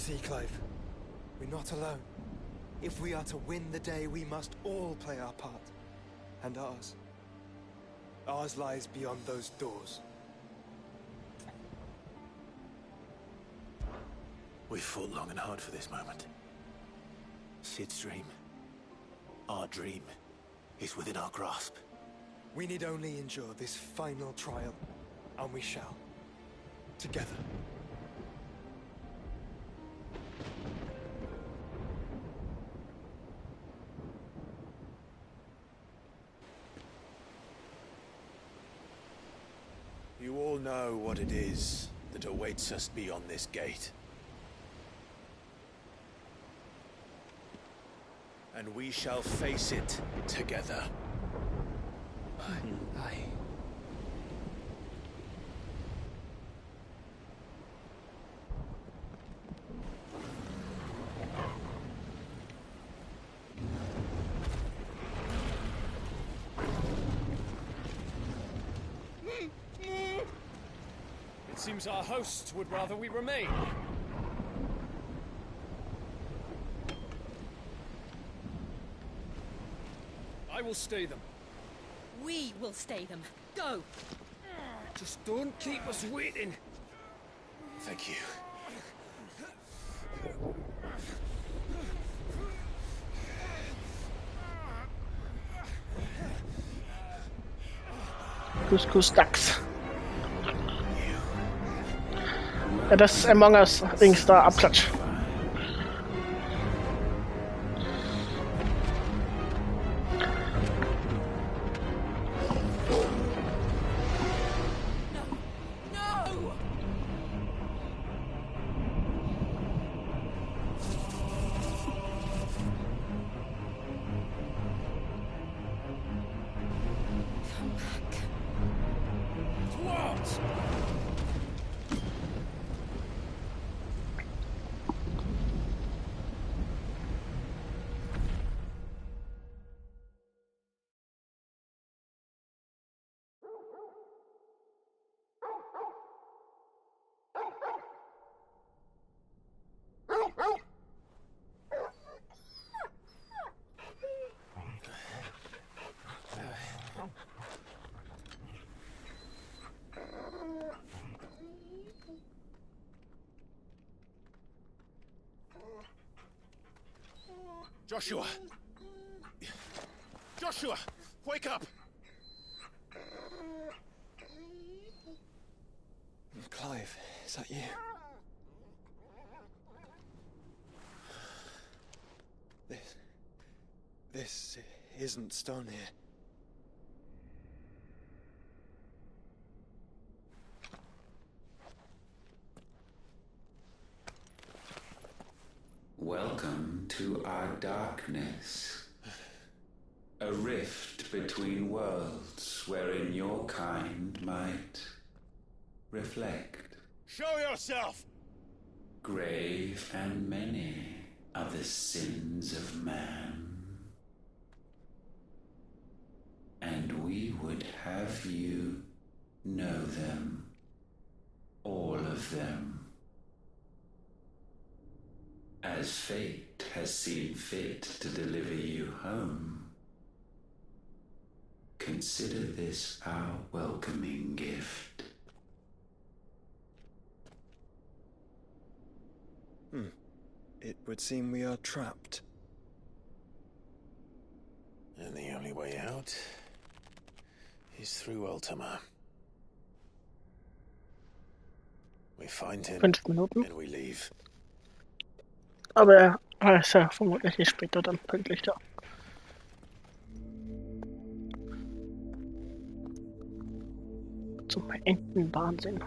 See, Clive, we're not alone. If we are to win the day, we must all play our part. And ours. Ours lies beyond those doors. We've fought long and hard for this moment. Sid's dream, our dream, is within our grasp. We need only endure this final trial, and we shall. Together. You all know what it is that awaits us beyond this gate. And we shall face it together. Aye. It seems our hosts would rather we remain. I will stay them. We will stay them. Go! Just don't keep us waiting. Thank you. Couscous Dachs. Ja, das ist Among Us Dings da, Abklatsch. Joshua! Joshua! Wake up! Clive, is that you? This isn't stone here. Welcome to our darkness. A rift between worlds wherein your kind might reflect. Show yourself! Grave and many are the sins of man. And we would have you know them. All of them. As fate has seen fit to deliver you home, consider this our welcoming gift. It would seem we are trapped. And the only way out is through Ultima. We find him 5 Minuten. and we leave. Aber er ist ja vermutlich nicht später dann pünktlich da. Zum Enden Wahnsinn.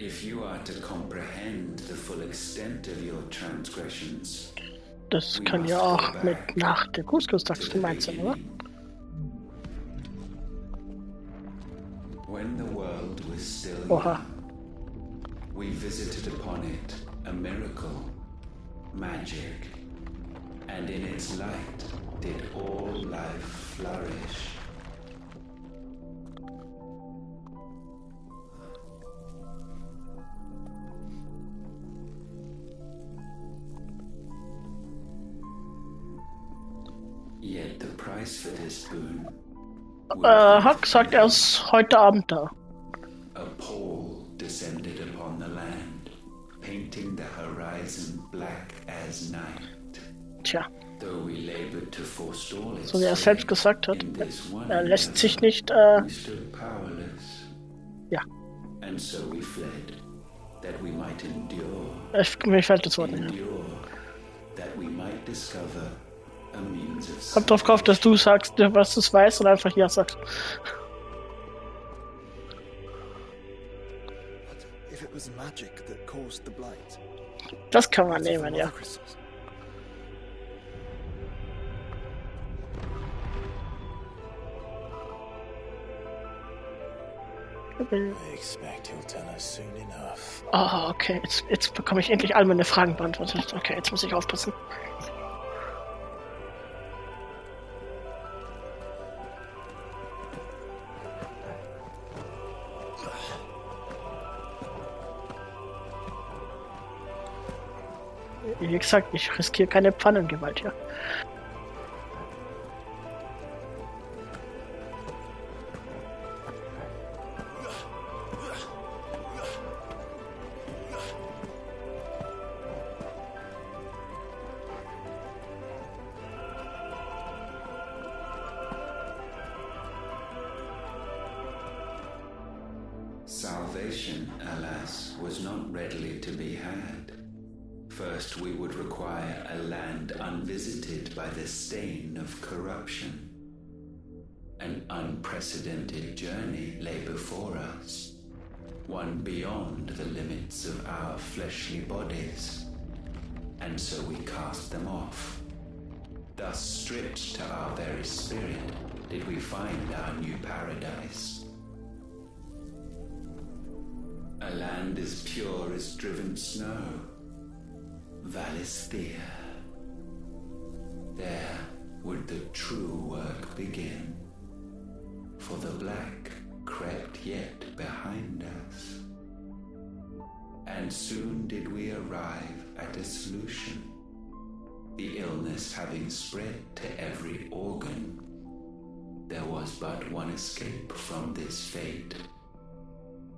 If you are to comprehend the full extent of your transgressions, Das we kann must ja go auch mit back nach der to Couscous-Tax the gemeint sein, oder? beginning. When the world was still Oha. young, we visited upon it a miracle, magic, and in its light did all life flourish. Yet the price for this boon Huck sagt, er ist heute Abend da. a pall descended upon the land, painting the horizon black as night. Tja, Though we labored to forestall its so wie er selbst gesagt hat, in this one er lässt sich endeavor, nicht, we stood powerless. ja, And so we fled, that we might endure, mir fällt das Wort nicht. endure, that we might discover a means of Hab drauf gehofft, dass du sagst, was du weißt und einfach ja sagst. But if it was magic that caused the blight, Das kann man what of the nehmen, mother ja. crystals? I expect he'll tell us soon enough. Ah, okay, jetzt bekomme ich endlich all meine Fragen beantwortet. Okay, jetzt muss ich aufpassen. Wie gesagt, ich riskiere keine Pfannengewalt hier. Salvation, alas, was not readily to be had. First, we would require a land unvisited by the stain of corruption. An unprecedented journey lay before us, one beyond the limits of our fleshly bodies. And so we cast them off. Thus, stripped to our very spirit, did we find our new paradise. A land as pure as driven snow, Valisthea. There would the true work begin, for the black crept yet behind us. And soon did we arrive at a solution, the illness having spread to every organ. There was but one escape from this fate,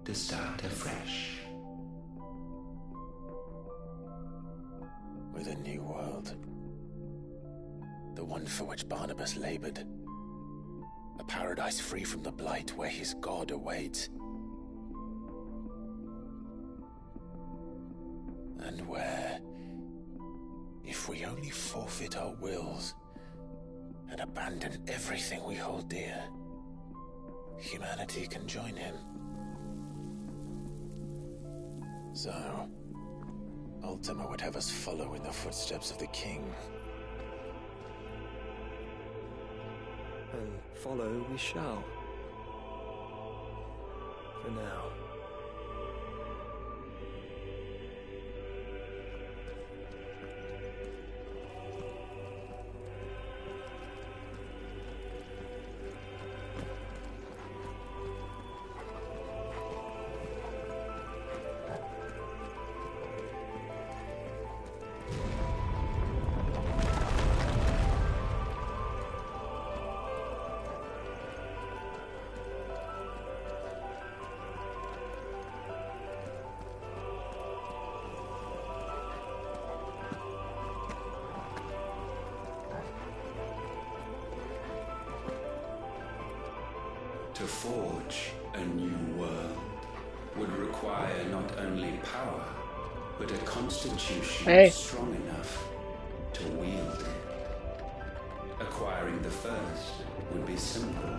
to start afresh. With a new world. The one for which Barnabas labored. A paradise free from the blight where his God awaits. And where, if we only forfeit our wills and abandon everything we hold dear, humanity can join him. So, Ultima would have us follow in the footsteps of the king. And follow we shall. For now. To forge a new world would require not only power, but a constitution strong enough to wield it. Acquiring the first would be simple.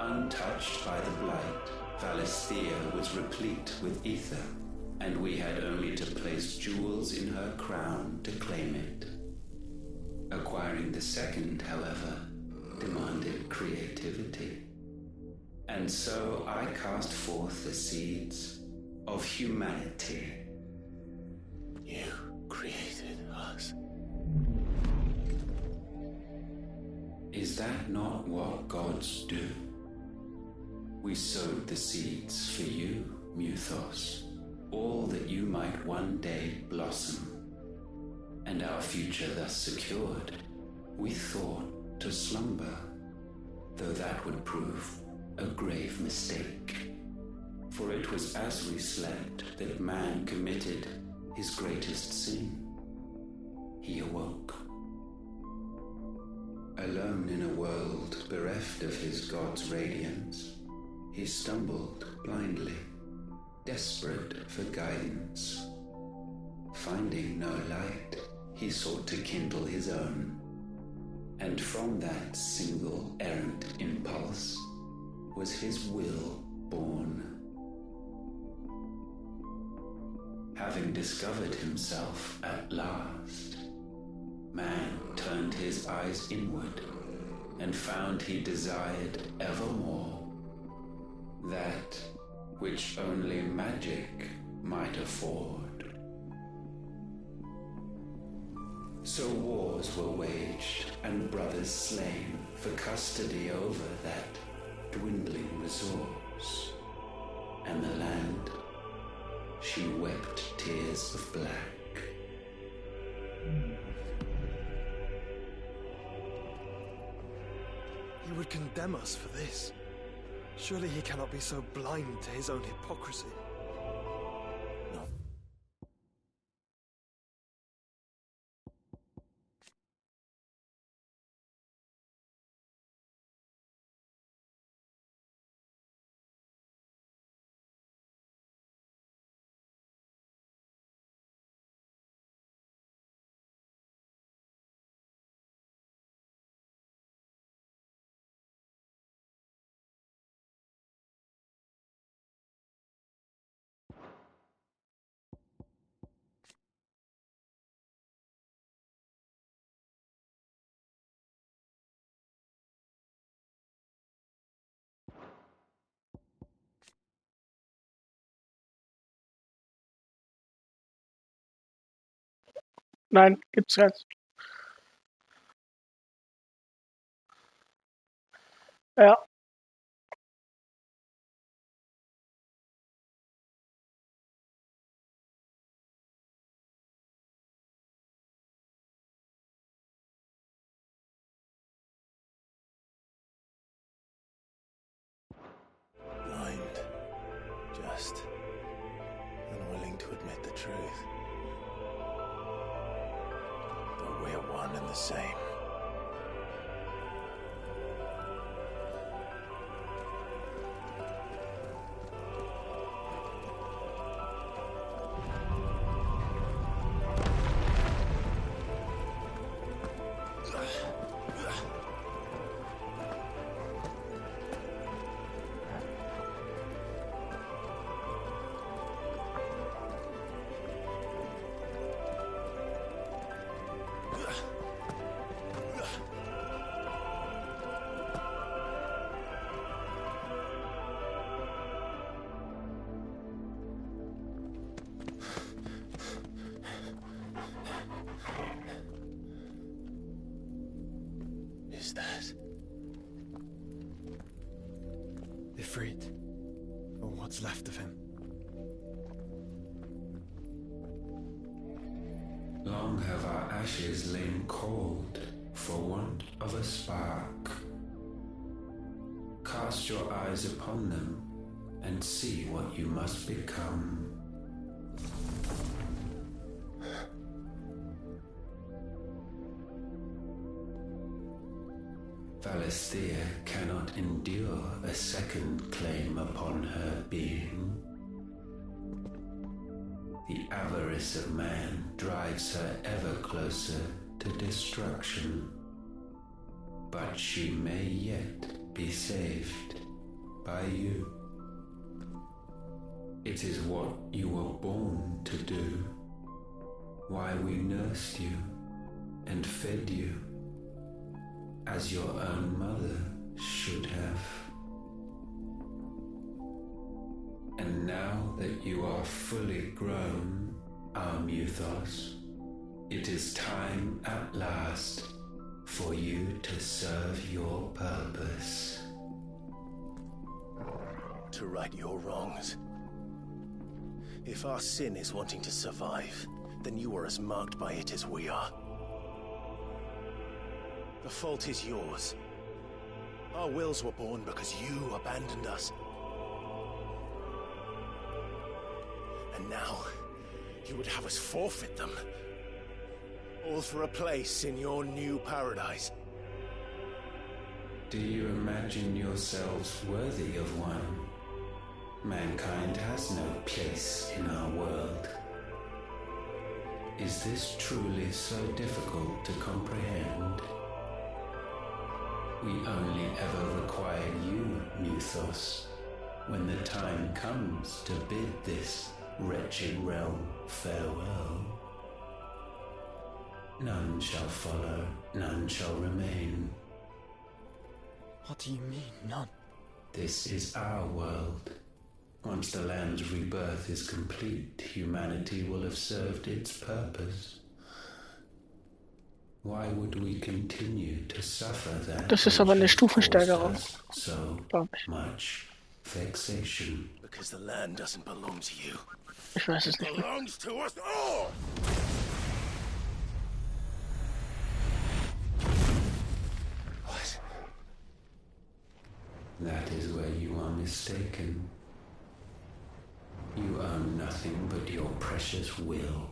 Untouched by the blight, Valisthea was replete with ether, and we had only to place jewels in her crown to claim it. Acquiring the second, however, demanded creativity. And so I cast forth the seeds of humanity. You created us. Is that not what gods do? We sowed the seeds for you, Muthos, all that you might one day blossom. And our future thus secured, we thought to slumber, though that would prove a grave mistake. For it was as we slept that man committed his greatest sin. He awoke. Alone in a world bereft of his god's radiance, he stumbled blindly, desperate for guidance. Finding no light, he sought to kindle his own, and from that single errant impulse was his will born. Having discovered himself at last, man turned his eyes inward and found he desired evermore that which only magic might afford. So wars were waged and brothers slain for custody over that dwindling resource, and the land, she wept tears of black. He would condemn us for this. Surely he cannot be so blind to his own hypocrisy. No. Nein, gibt's jetzt. Ja. Blind. Just unwilling to admit the truth. But we're one and the same. Is that? Ifrit, or what's left of him. Long have our ashes lain cold for want of a spark. Cast your eyes upon them and see what you must become. Valisthea cannot endure a second claim upon her being. The avarice of man drives her ever closer to destruction. But she may yet be saved by you. It is what you were born to do. Why we nursed you and fed you as your own mother should have. And now that you are fully grown, our Muthos, it is time at last for you to serve your purpose. To right your wrongs. If our sin is wanting to survive, then you are as marked by it as we are. The fault is yours. Our wills were born because you abandoned us. And now, you would have us forfeit them. All for a place in your new paradise. Do you imagine yourselves worthy of one? Mankind has no place in our world. Is this truly so difficult to comprehend? We only ever require you, Muthos, when the time comes to bid this wretched realm farewell. None shall follow, none shall remain. What do you mean, none? This is our world. Once the land's rebirth is complete, humanity will have served its purpose. Why would we continue to suffer that? Das ist aber eine Stufensteigerung. So much vexation. Because the land doesn't belong to you. Ich weiß es It nicht. belongs to us all! What? That is where you are mistaken. You own nothing but your precious will.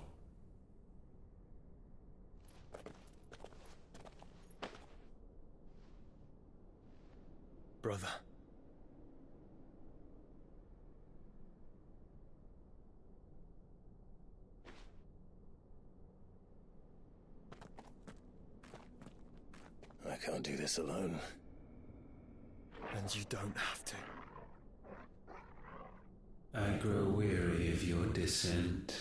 Brother. I can't do this alone. And you don't have to. I grow weary of your dissent.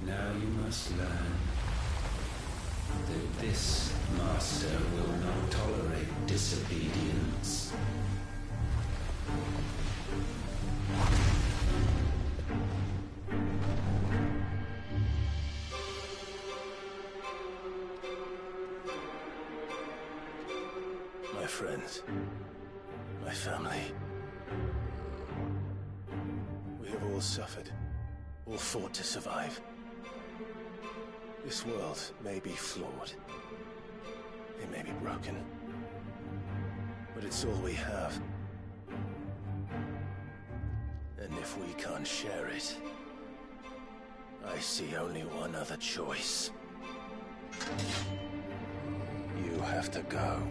Now you must learn that this master will not tolerate disobedience. My friends, my family. We have all suffered, all fought to survive. This world may be flawed. It may be broken. But it's all we have. And if we can't share it, I see only one other choice. You have to go.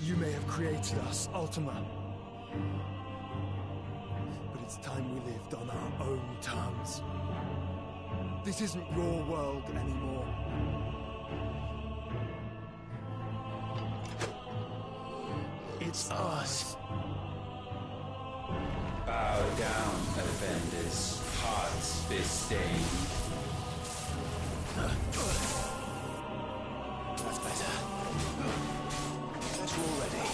You may have created us, Ultima. But it's time we lived on our own terms. This isn't your world anymore. It's ours. Bow down, offenders, hearts disdain. That's better. That's all ready.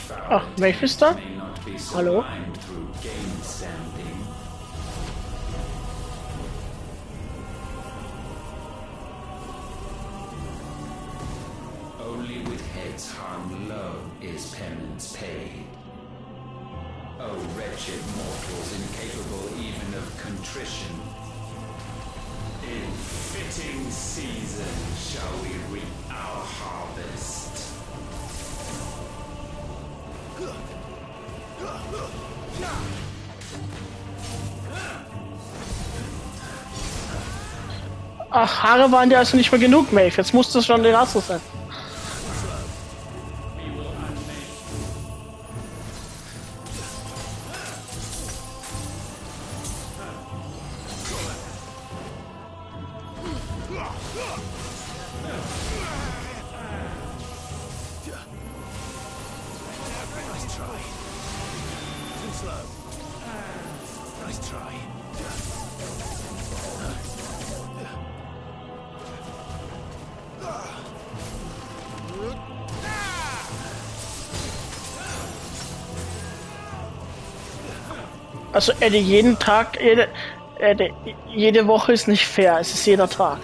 Foul Maeve ist da? may not be Hallo? sublimed through game standing. Only with heads hung low is penance paid. O wretched mortals incapable even of contrition, in fitting season shall we reap our harvest. Ach, Haare waren dir also nicht mehr genug, Maeve. Jetzt musst du schon den Arzt sein. Nice try. Too slow. Nice try. Also Eddie, jeden Tag, jede Woche ist nicht fair, es ist jeder Tag.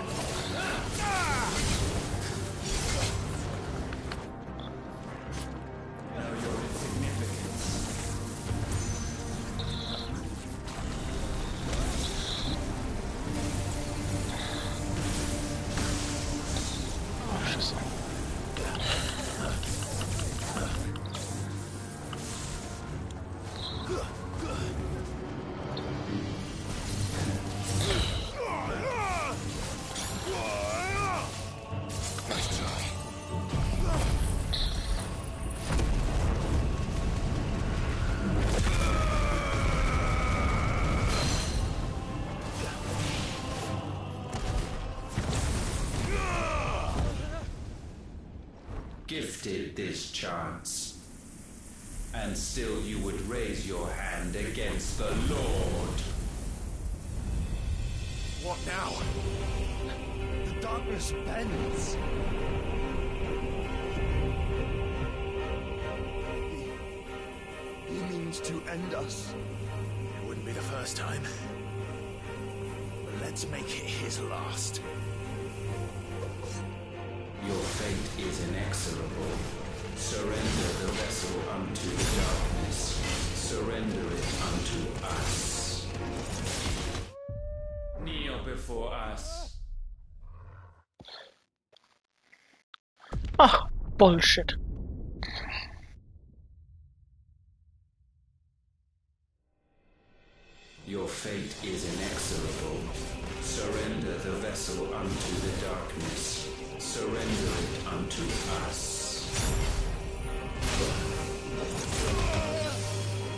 Gifted this chance, and still you would raise your hand against the Lord. What now? The darkness bends. He means to end us. It wouldn't be the first time. But let's make it his last. Your fate is inexorable. Surrender the vessel unto the darkness. Surrender it unto us. Kneel before us. Ach, Bullshit. Your fate is inexorable. Surrender the vessel unto the darkness. Surrender it unto us.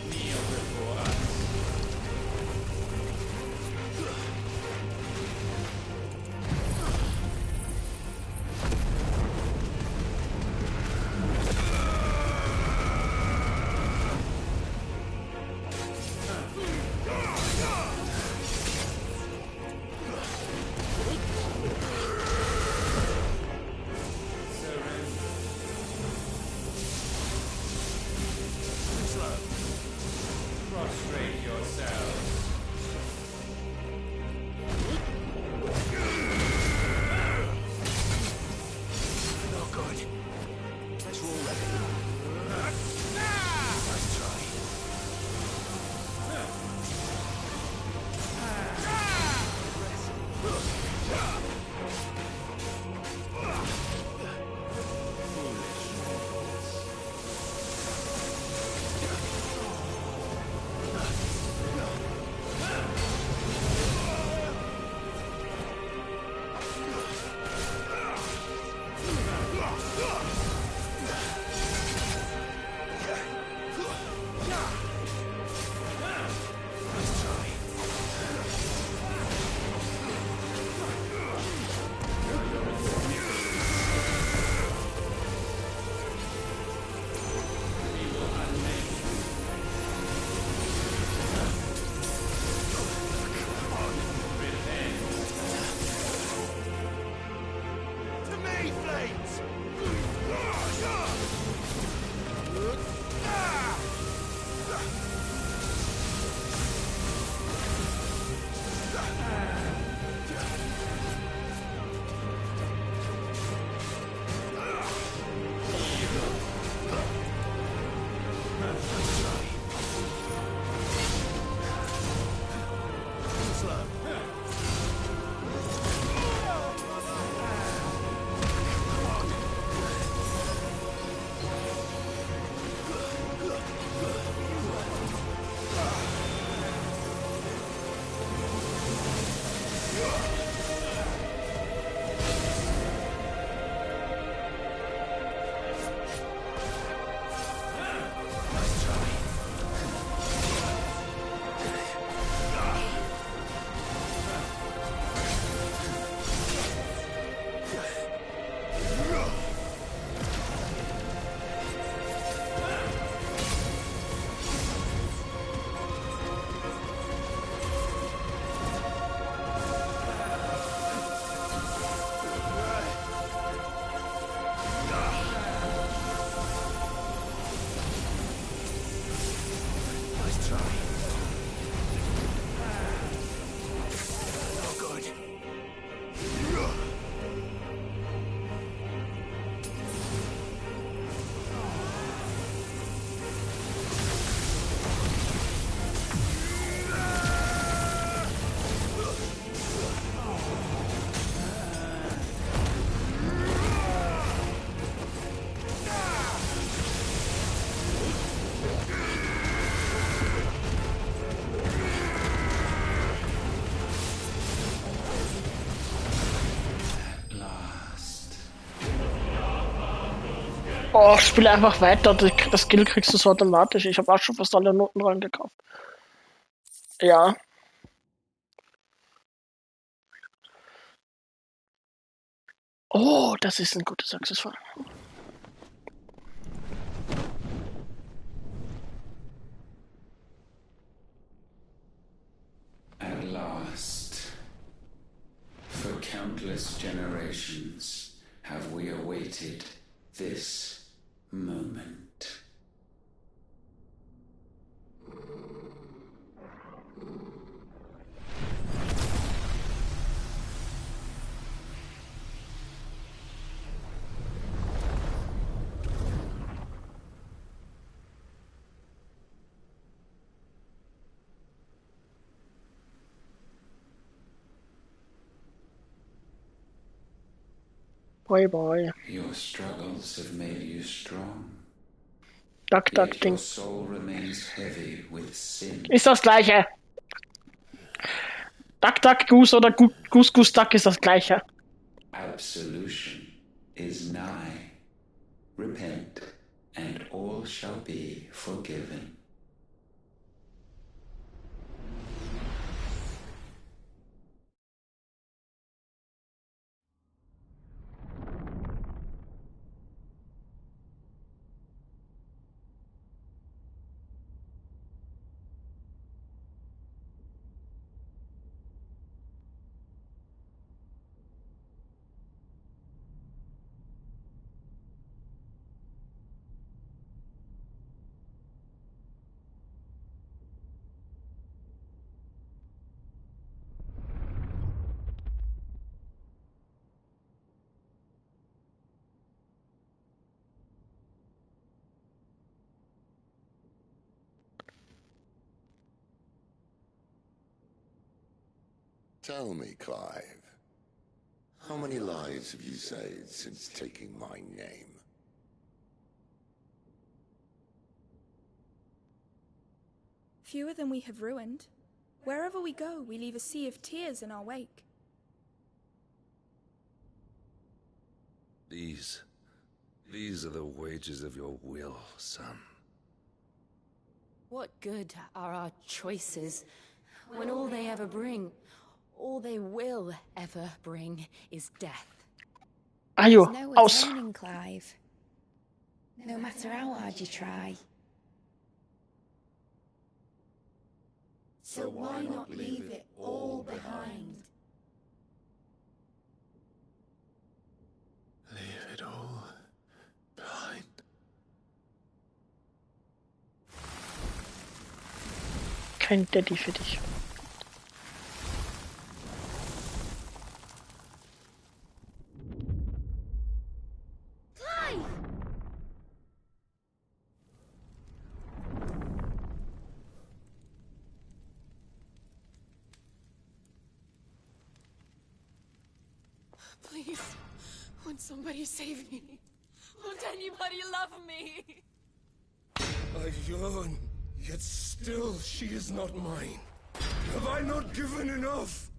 Kneel before us. Oh, spiel einfach weiter, das Skill kriegst du so automatisch. Ich habe auch schon fast alle Noten dran gekauft. Ja. Oh, das ist ein gutes Accessoire. At last, for countless generations, have we awaited this moment. Bye bye. Your struggles have made you strong. Duck, duck, Yet ding. your soul remains heavy with sin. Ist das gleiche. Duck, duck, goose oder goose, goose, duck ist das gleiche. Absolution is nigh. Repent, and all shall be forgiven. Tell me, Clive, how many lives have you saved since taking my name? Fewer than we have ruined. Wherever we go, we leave a sea of tears in our wake. These are the wages of your will, son. What good are our choices when all they ever bring, all they will ever bring, is death? Ajo, There's no aus. atoning, Clive. No matter how hard you try. So why not leave it all behind? Leave it all behind. Kein Daddy für dich. Please, won't somebody save me? Won't anybody love me? I yearn, yet still she is not mine. Have I not given enough?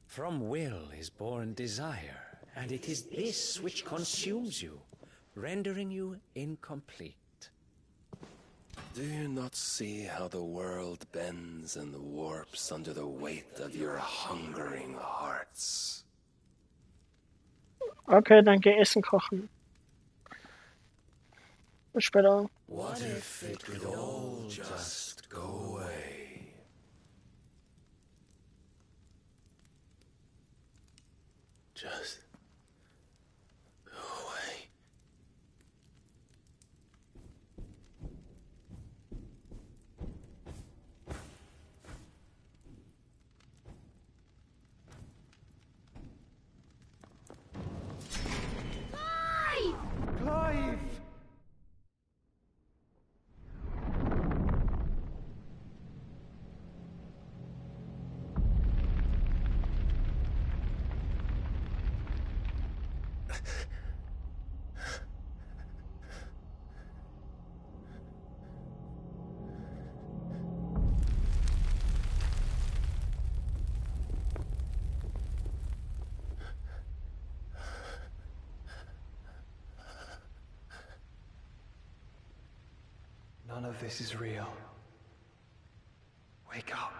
From will is born desire, and it is this which consumes you, rendering you incomplete. Do you not see how the world bends and warps under the weight of your hungering hearts? Okay, dann geh Essen kochen. Bis später. What if it could all just go away? Just go away. Clive! None of this is real. Wake up.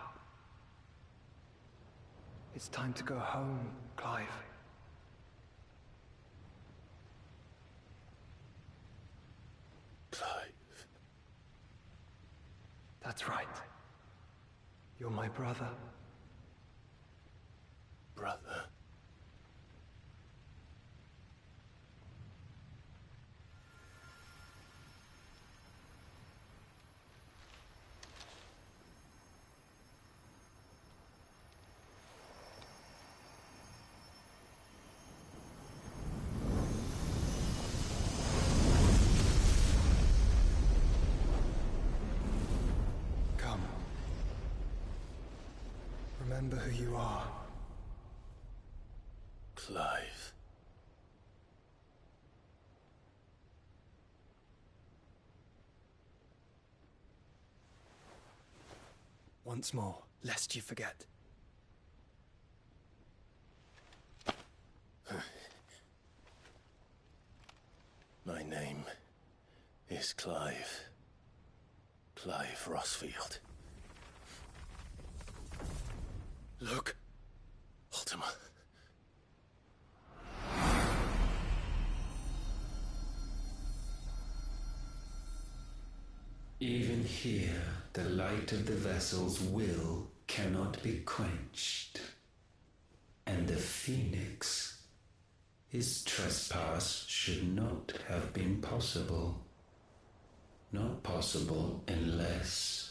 It's time to go home, Clive. Clive. That's right. You're my brother. Brother. Come. Remember who you are. Clive. Once more, lest you forget. My name is Clive. Clive Rossfield. Look, Ultima. Even here, the light of the vessel's will cannot be quenched. And the Phoenix, his trespass should not have been possible. Not possible unless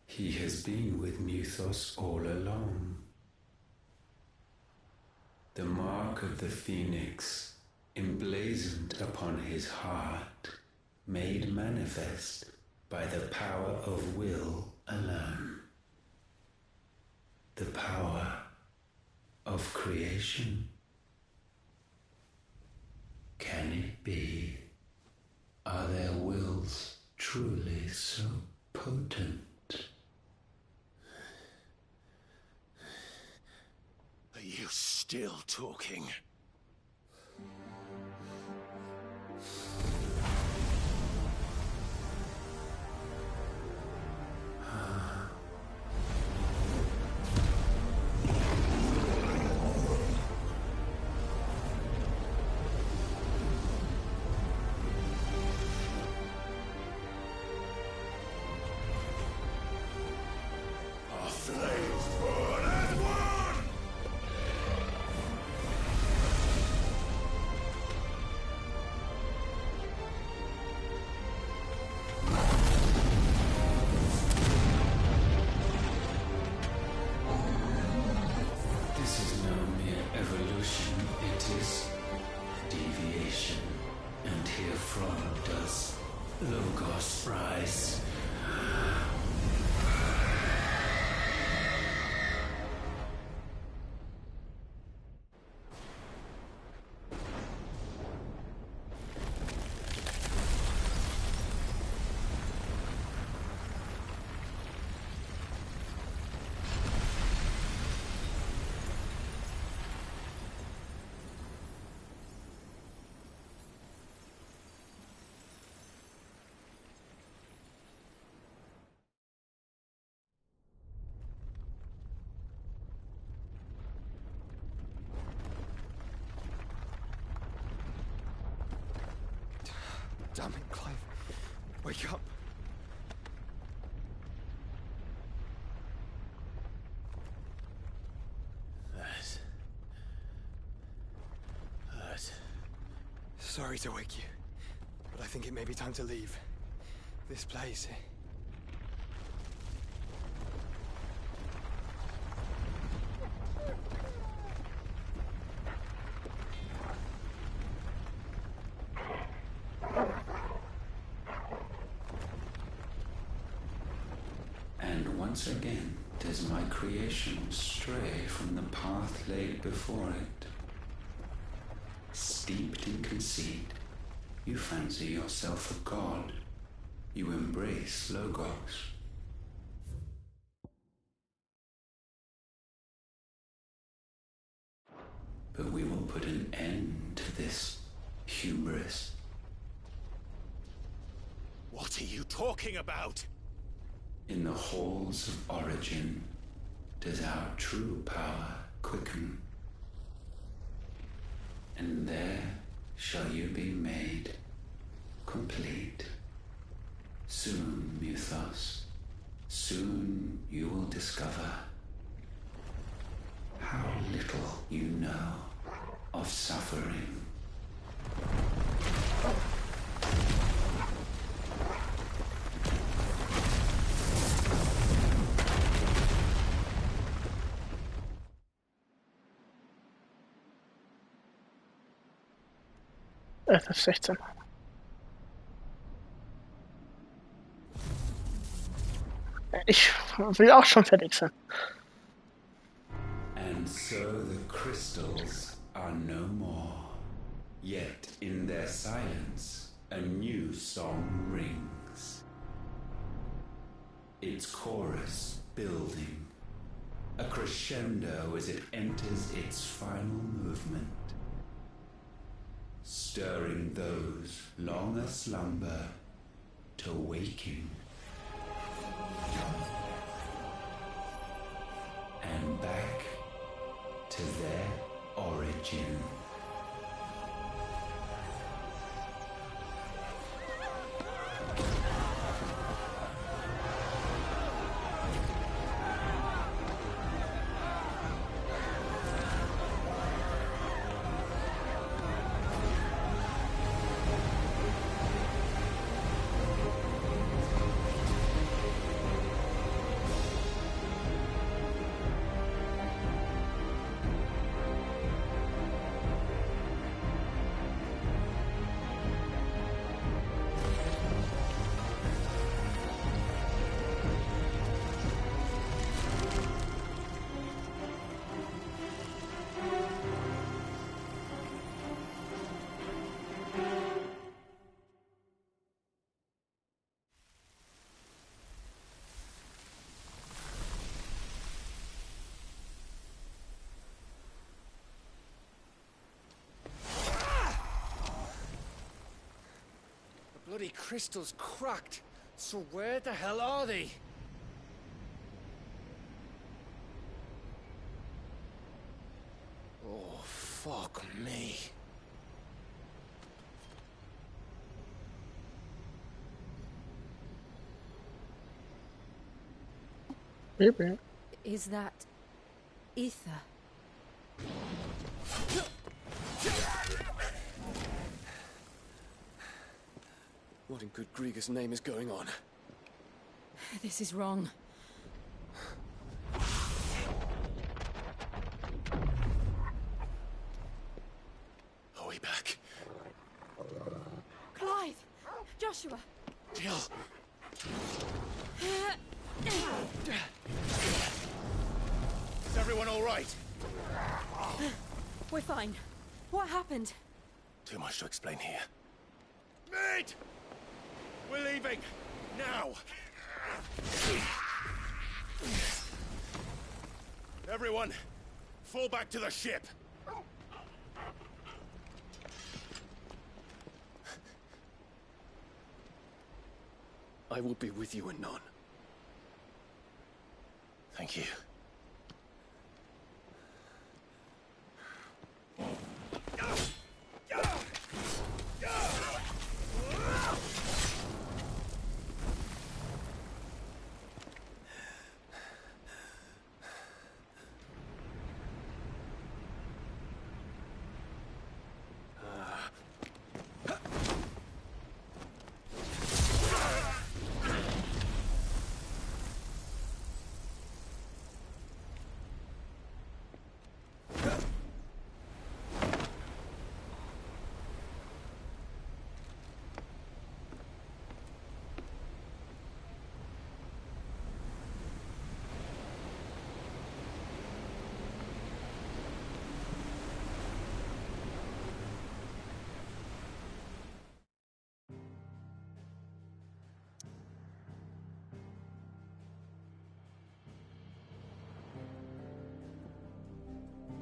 he has been with Muthos all along. The mark of the Phoenix, emblazoned upon his heart, made manifest by the power of will alone. The power of creation. Can it be? Are their wills truly so potent? Are you still talking? This is no mere evolution, it is deviation. And herefrom does Logos rise. Damn it, Clive. Wake up. Sorry to wake you, but I think it may be time to leave. This place. And once again does my creation stray from the path laid before it. Steeped in conceit, you fancy yourself a god. You embrace Logos. But we will put an end to this hubris. What are you talking about? In the halls of origin does our true power quicken. And there shall you be made complete. Soon, Mythos, soon you will discover how little you know of suffering. Das ist 16. Ich will auch schon fertig sein. And so the crystals are no more. Yet in their silence, a new song rings. Its chorus building, a crescendo as it enters its final movement, stirring those long aslumber to waking. And back to their origin. Bloody crystal's cracked. So where the hell are they? Oh, fuck me. Maybe. Is that ether? What in good Grieger's name is going on? This is wrong. Are we back? Clive! Joshua! Jill! Is everyone all right? We're fine. What happened? Too much to explain here. Mate! We're leaving! Now! Everyone, fall back to the ship! I will be with you anon. Thank you.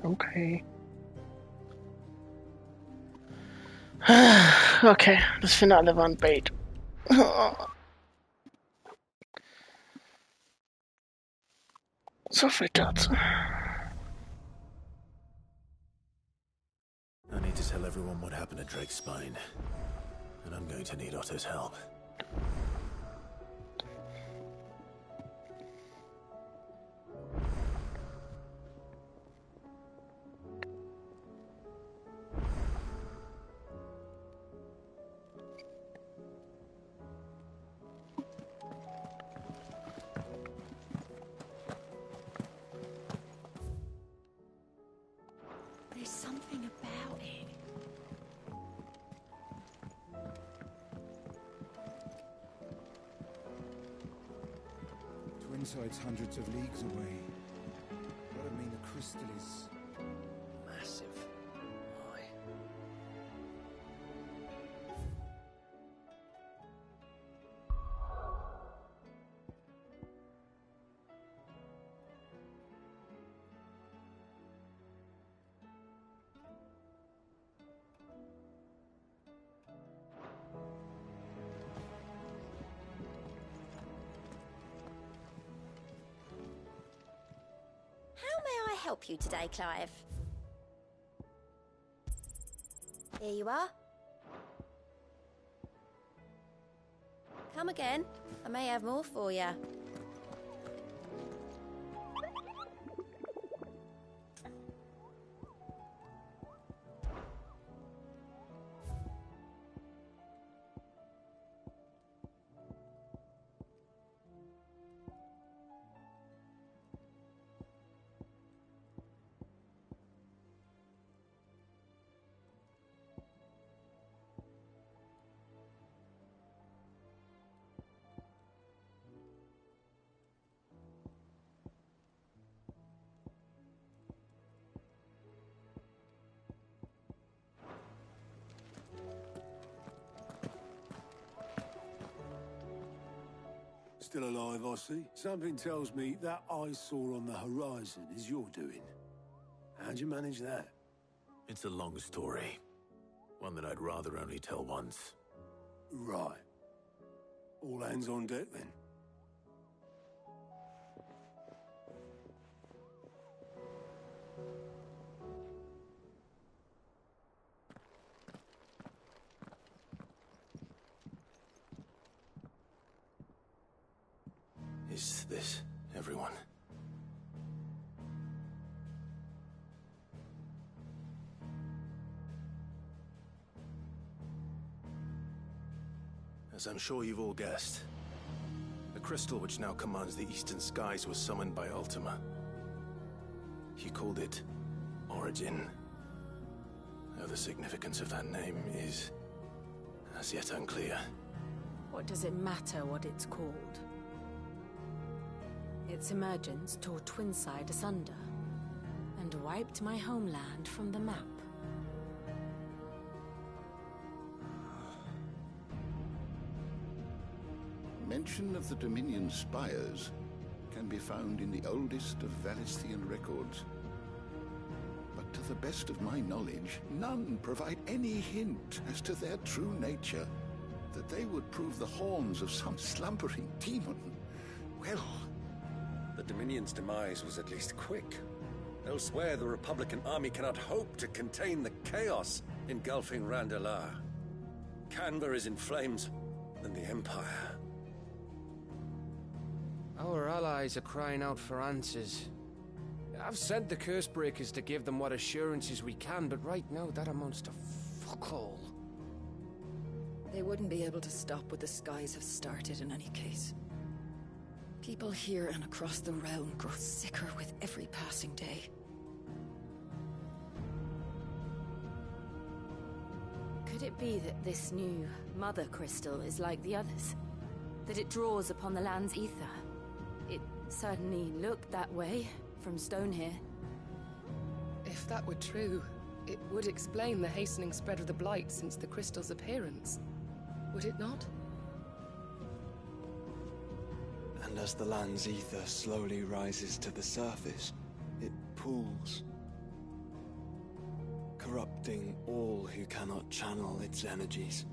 Okay. Okay, das Finale war ein Bait. So viel dazu. I need to tell everyone what happened at Drake's Spine. And I'm going to need Otto's help. There's something about it. Twinside's hundreds of leagues away. Gotta mean the crystal is Massive. Why? How may I help you today, Clive? Here you are. Come again. I may have more for you. Still alive, I see. Something tells me that eyesore on the horizon is your doing. How'd you manage that? It's a long story. One that I'd rather only tell once. Right. All hands on deck, then. Is this everyone? As I'm sure you've all guessed, the crystal which now commands the eastern skies was summoned by Ultima. He called it Origin. Though the significance of that name is as yet unclear. What does it matter what it's called? Its emergence tore Twinside asunder and wiped my homeland from the map. Mention of the Dominion spires can be found in the oldest of Valisthian records. But to the best of my knowledge, none provide any hint as to their true nature. That they would prove the horns of some slumbering demon. Well... The Dominion's demise was at least quick. Elsewhere, the Republican army cannot hope to contain the chaos engulfing Randalar. Canva is in flames, and the Empire. Our allies are crying out for answers. I've sent the curse breakers to give them what assurances we can, but right now that amounts to fuck all. They wouldn't be able to stop what the skies have started in any case. People here and across the realm grow sicker with every passing day. Could it be that this new Mother Crystal is like the others? That it draws upon the land's ether? It certainly looked that way from stone here. If that were true, it would explain the hastening spread of the Blight since the crystal's appearance. Would it not? And as the land's ether slowly rises to the surface, it pools, corrupting all who cannot channel its energies.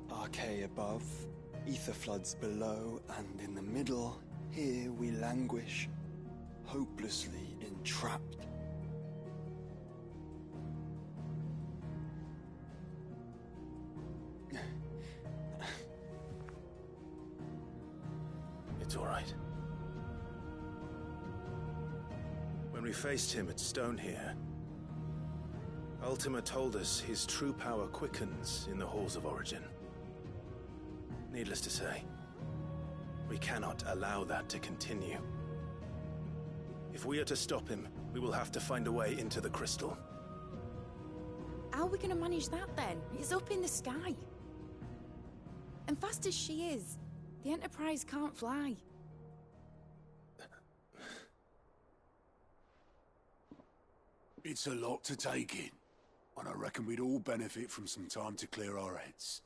Archay above, ether floods below, and in the middle, here we languish, hopelessly entrapped. It's all right. When we faced him at Stone here, Ultima told us his true power quickens in the halls of origin. Needless to say, we cannot allow that to continue. If we are to stop him, we will have to find a way into the crystal. How are we gonna manage that then? It's up in the sky. And fast as she is, the Enterprise can't fly. It's a lot to take in, and I reckon we'd all benefit from some time to clear our heads.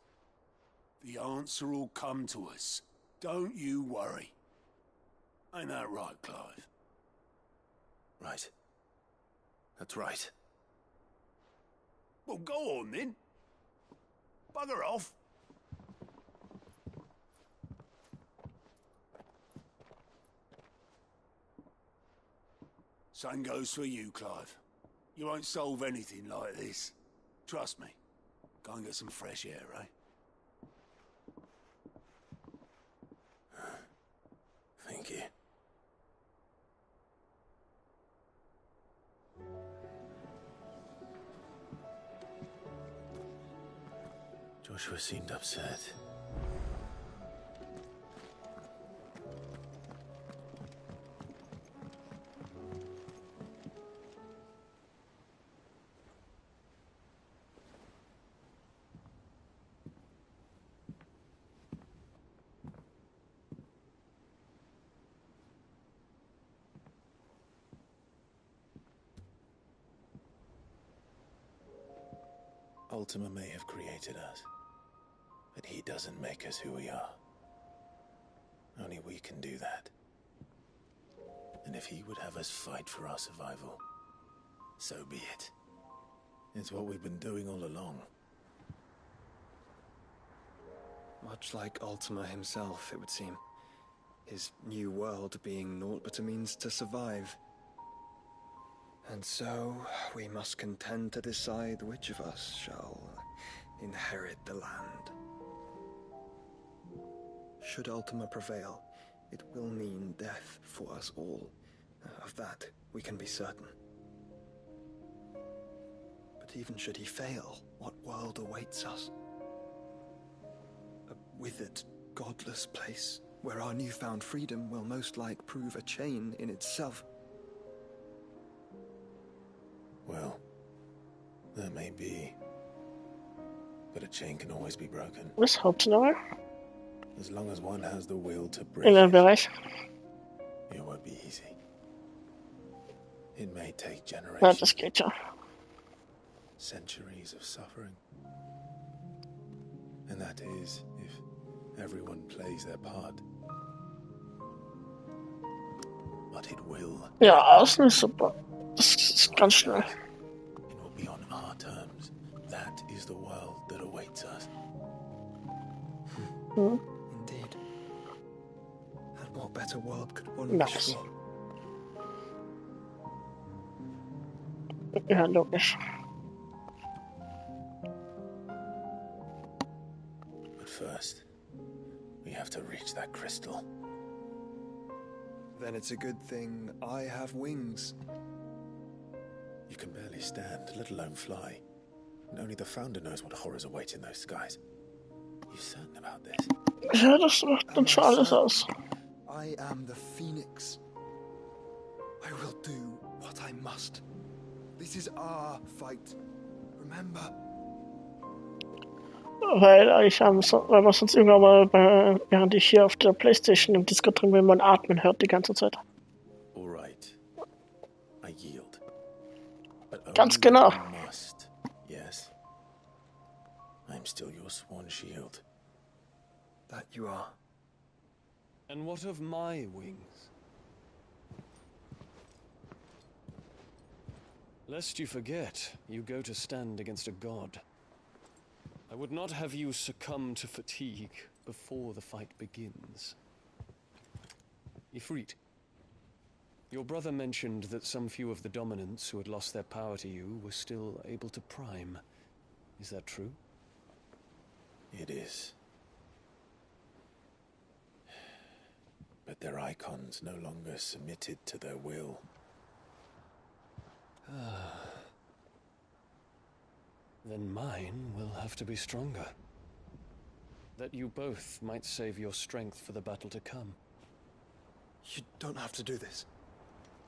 The answer will come to us. Don't you worry. Ain't that right, Clive? Right. That's right. Well, go on then. Bugger off. Same goes for you, Clive. You won't solve anything like this. Trust me. Go and get some fresh air, eh? Thank you. Joshua seemed upset. Ultima may have created us, but he doesn't make us who we are. Only we can do that. And if he would have us fight for our survival, so be it. It's what we've been doing all along. Much like Ultima himself, it would seem. His new world being naught but a means to survive. And so, we must contend to decide which of us shall inherit the land. Should Ultima prevail, it will mean death for us all. Of that, we can be certain. But even should he fail, what world awaits us? A withered, godless place, where our newfound freedom will most like prove a chain in itself. Well, that may be. But a chain can always be broken. Was Hauptnummer? As long as one has the will to break In it. welchem bereich? It won't be easy. It may take Ja, generations. das geht ja. Centuries of suffering. And that is if everyone plays their part. But it will. Ja, außen ist super. Das ist ganz schnell. It will be on our terms. That is the world that awaits us. Indeed. And what better world could one wish Nice. for? Ja, logisch. But first, we have to reach that crystal. Then it's a good thing I have wings. You can barely stand, let alone fly. And only the Founder knows what horrors await in those skies. You certain about this? Ja, das macht uns schon alles aus. I am the Phoenix. I will do what I must. This is our fight. Remember? Weil weil man sonst irgendwann mal, während ich hier auf der Playstation im Discord drin bin, man atmen hört die ganze Zeit. All right. I yield. But Ganz only genau. when I must. Yes. I'm still your sworn shield. That you are. And what of my wings? Lest you forget, you go to stand against a god. I would not have you succumb to fatigue before the fight begins. Ifrit, your brother mentioned that some few of the dominants who had lost their power to you were still able to prime. Is that true? It is. But their icons no longer submitted to their will. Then mine will have to be stronger. That you both might save your strength for the battle to come. You don't have to do this.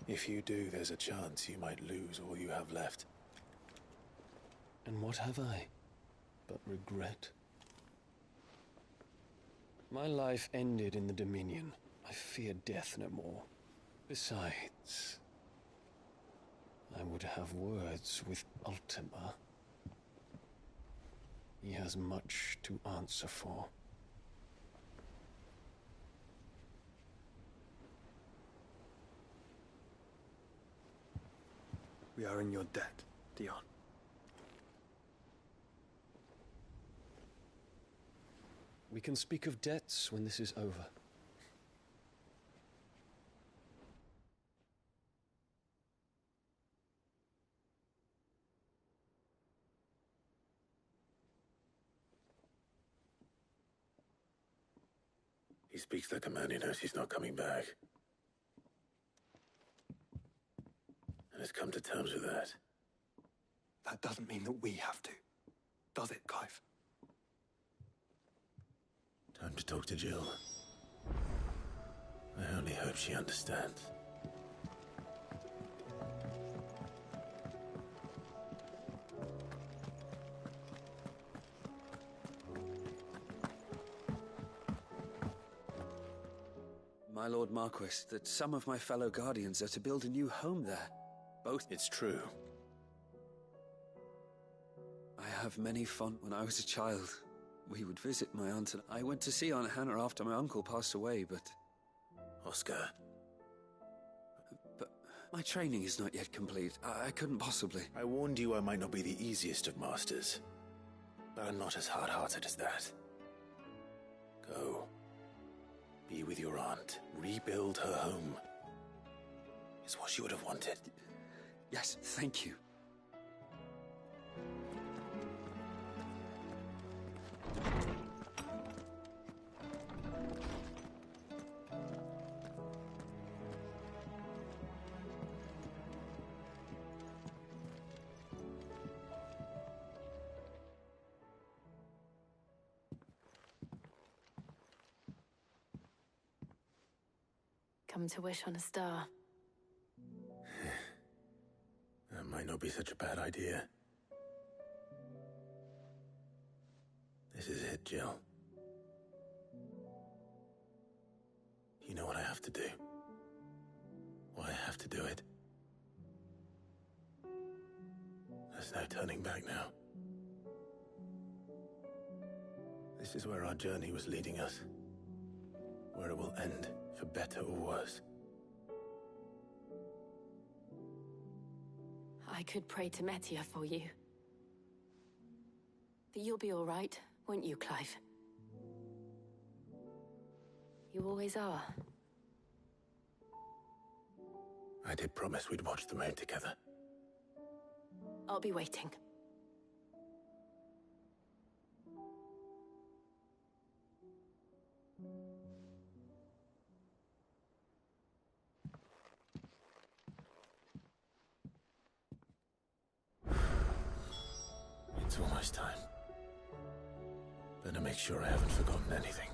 If you do, there's a chance you might lose all you have left. And what have I but regret? My life ended in the Dominion. I fear death no more. Besides, I would have words with Ultima. He has much to answer for. We are in your debt, Dion. We can speak of debts when this is over. He speaks like a man who knows he's not coming back. And has come to terms with that. That doesn't mean that we have to, does it, Clive? Time to talk to Jill. I only hope she understands. My Lord Marquis, that some of my fellow Guardians are to build a new home there. Both. It's true. I have many fond. When I was a child, we would visit my aunt, and I went to see Aunt Hannah after my uncle passed away, but... Oscar. But my training is not yet complete. I couldn't possibly. I warned you I might not be the easiest of masters. But I'm not as hard-hearted as that. Go. Be with your aunt. Rebuild her home. Is what she would have wanted. Yes, thank you. Come to wish on a star. That might not be such a bad idea. This is it, Jill. You know what I have to do. Why I have to do it. There's no turning back now. This is where our journey was leading us. Where it will end, for better or worse. I could pray to Metia for you. But you'll be all right, won't you, Clive? You always are. I did promise we'd watch the moon together. I'll be waiting. It's almost time. Better make sure I haven't forgotten anything.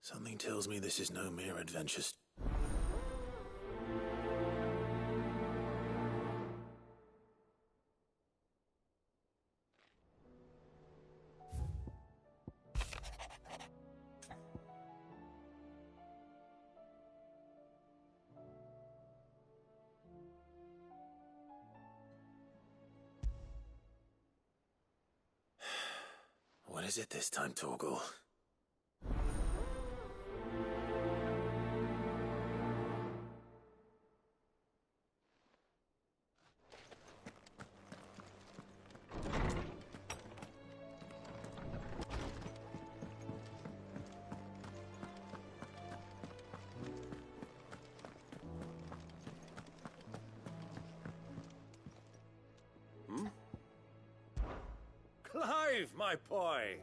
Something tells me this is no mere adventure. What is it this time, Torgal? Clive, my boy!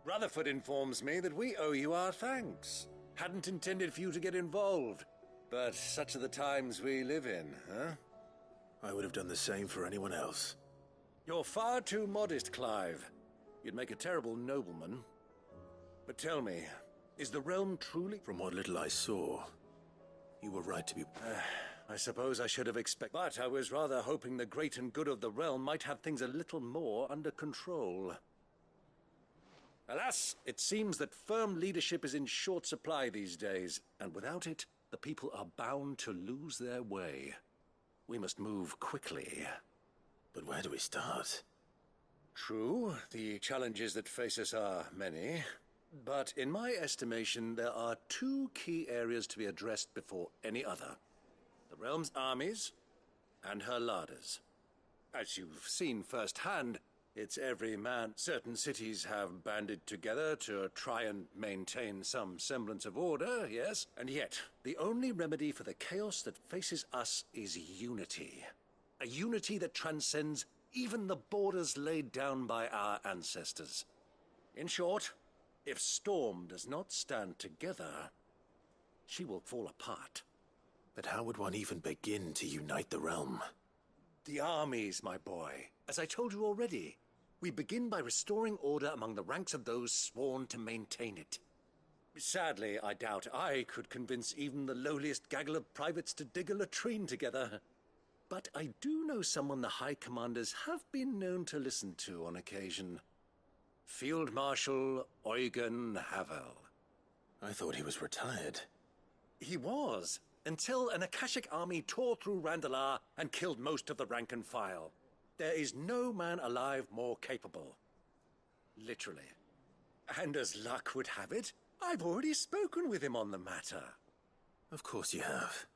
Rutherford informs me that we owe you our thanks. Hadn't intended for you to get involved, but such are the times we live in, huh? I would have done the same for anyone else. You're far too modest, Clive. You'd make a terrible nobleman. But tell me, is the realm truly... From what little I saw, you were right to be... I suppose I should have expected... But I was rather hoping the great and good of the realm might have things a little more under control. Alas, it seems that firm leadership is in short supply these days, and without it, the people are bound to lose their way. We must move quickly. But where do we start? True, the challenges that face us are many. But in my estimation, there are two key areas to be addressed before any other. The realm's armies, and her larders. As you've seen firsthand, it's every man. Certain cities have banded together to try and maintain some semblance of order, yes? And yet, the only remedy for the chaos that faces us is unity. A unity that transcends even the borders laid down by our ancestors. In short, if Storm does not stand together, she will fall apart. But how would one even begin to unite the realm? The armies, my boy. As I told you already, we begin by restoring order among the ranks of those sworn to maintain it. Sadly, I doubt I could convince even the lowliest gaggle of privates to dig a latrine together. But I do know someone the High Commanders have been known to listen to on occasion. Field Marshal Eugen Havel. I thought he was retired. He was, until an Akashic army tore through Randalar and killed most of the rank and file. There is no man alive more capable. Literally. And as luck would have it, I've already spoken with him on the matter. Of course you have.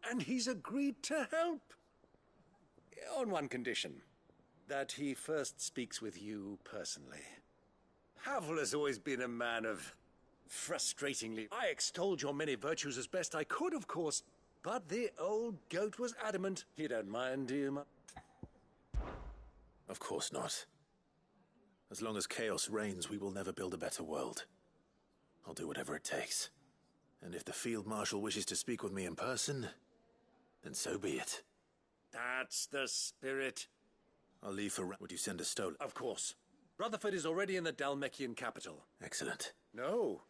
And he's agreed to help. On one condition. That he first speaks with you personally. Havel has always been a man of... frustratingly... I extolled your many virtues as best I could, of course, but the old goat was adamant. You don't mind, do you? Of course not. As long as chaos reigns, we will never build a better world. I'll do whatever it takes. And if the Field Marshal wishes to speak with me in person, then so be it. That's the spirit. I'll leave for... Would you send a stolen? Of course. Rutherford is already in the Dalmekian capital. Excellent. No.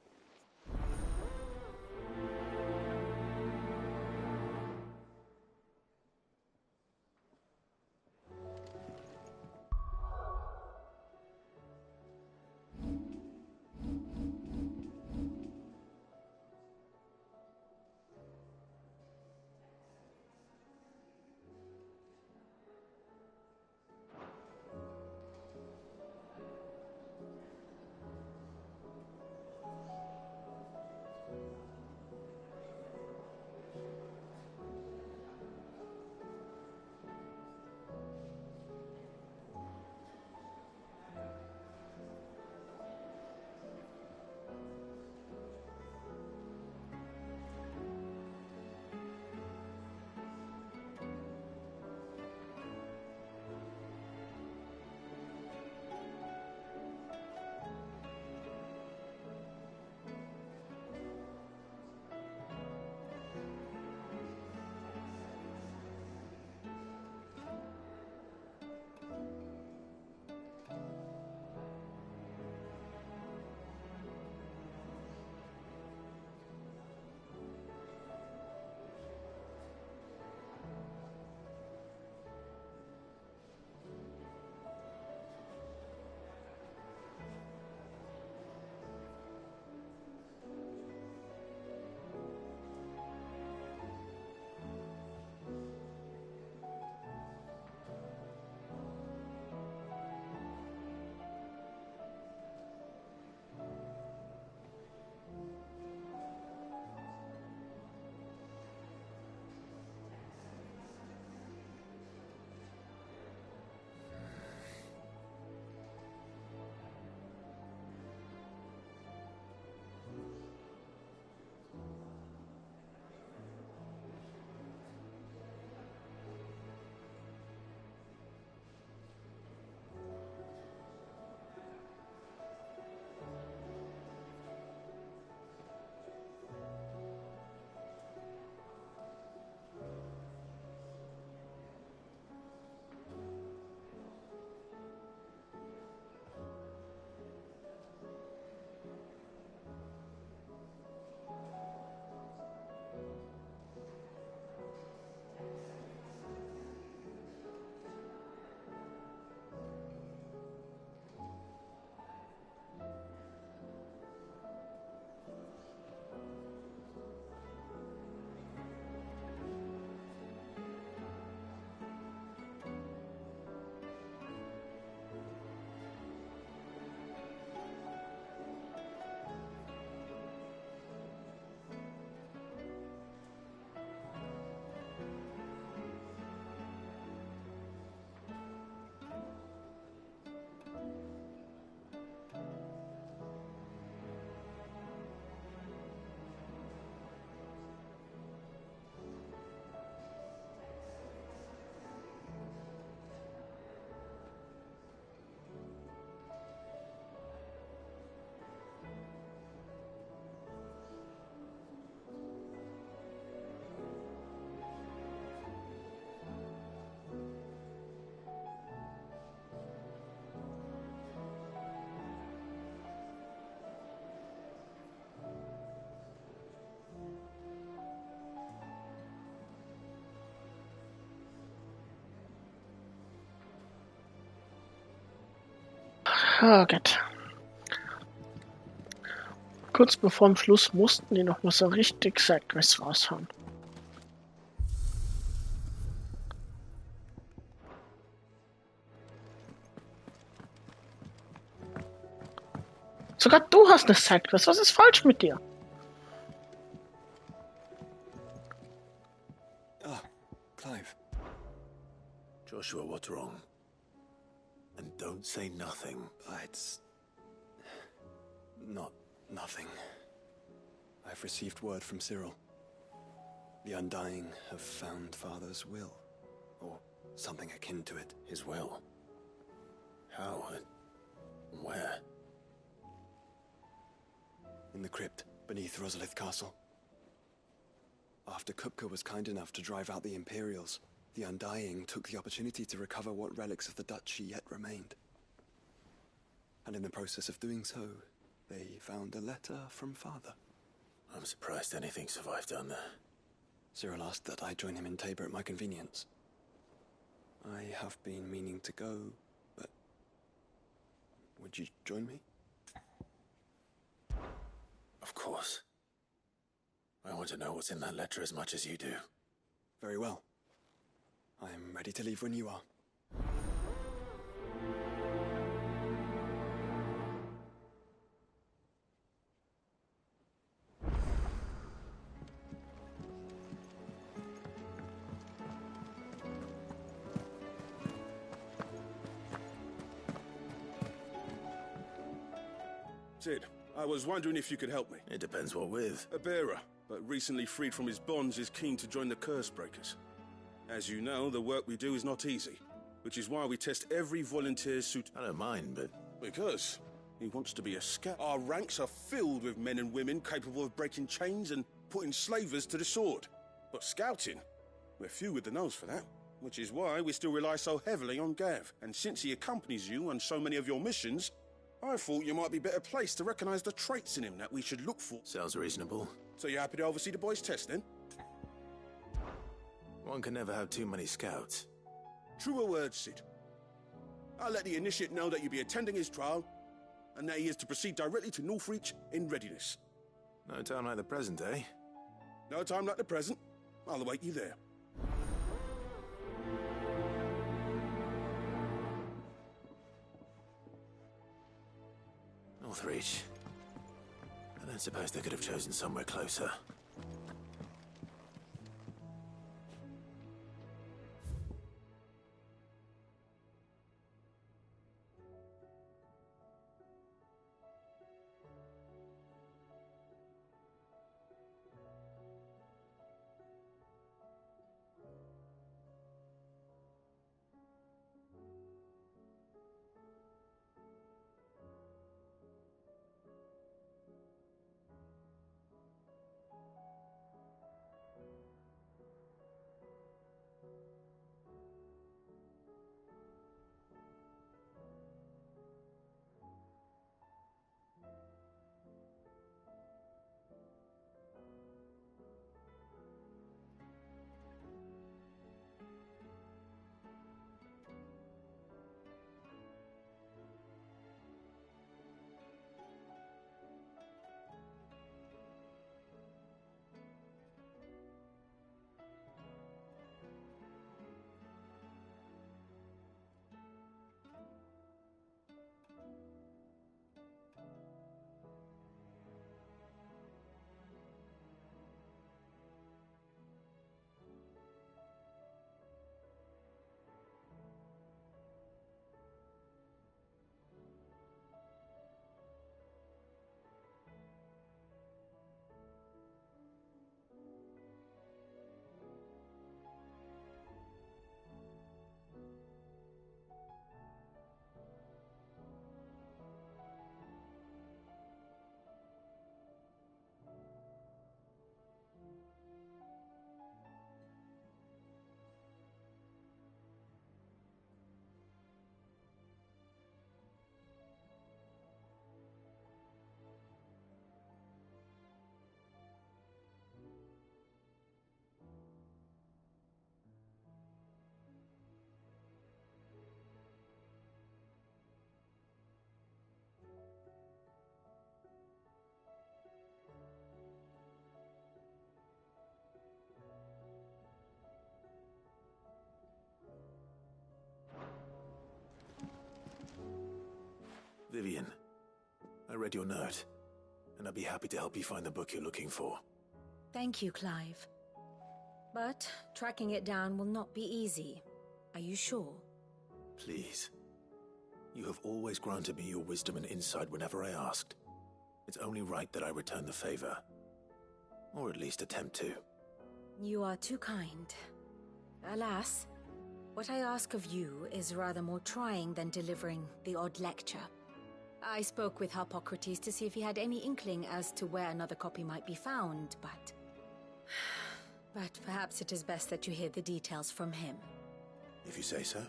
Oh Gott. Kurz bevor dem Schluss mussten die noch mal so richtig Sidequests raushauen. Sogar du hast eine Sidequest. Was ist falsch mit dir? Ah, Clive. Joshua, what's wrong? And don't say nothing. It's not nothing. I've received word from Cyril. The Undying have found Father's will, or something akin to it. His will? How and where? In the crypt beneath Rosalith Castle. After Kupka was kind enough to drive out the Imperials, the Undying took the opportunity to recover what relics of the Duchy yet remained. And in the process of doing so, they found a letter from Father. I'm surprised anything survived down there. Cyril asked that I join him in Tabor at my convenience. I have been meaning to go, but... would you join me? Of course. I want to know what's in that letter as much as you do. Very well. I'm ready to leave when you are. Sid, I was wondering if you could help me. It depends what with. A bearer, but recently freed from his bonds, is keen to join the Curse Breakers. As you know, the work we do is not easy, which is why we test every volunteer's suit. I don't mind, but... Because he wants to be a scout. Our ranks are filled with men and women capable of breaking chains and putting slavers to the sword. But scouting? We're few with the nose for that. Which is why we still rely so heavily on Gav. And since he accompanies you on so many of your missions, I thought you might be better placed to recognize the traits in him that we should look for. Sounds reasonable. So you're happy to oversee the boys' test, then? One can never have too many scouts. Truer words, Sid. I'll let the initiate know that you'll be attending his trial, and that he is to proceed directly to Northreach in readiness. No time like the present, eh? No time like the present. I'll await you there. Northreach. I don't suppose they could have chosen somewhere closer. Vivian, I read your note, and I'd be happy to help you find the book you're looking for. Thank you, Clive. But tracking it down will not be easy. Are you sure? Please. You have always granted me your wisdom and insight whenever I asked. It's only right that I return the favor. Or at least attempt to. You are too kind. Alas, what I ask of you is rather more trying than delivering the odd lecture. I spoke with Harpocrates to see if he had any inkling as to where another copy might be found, but perhaps it is best that you hear the details from him. If you say so.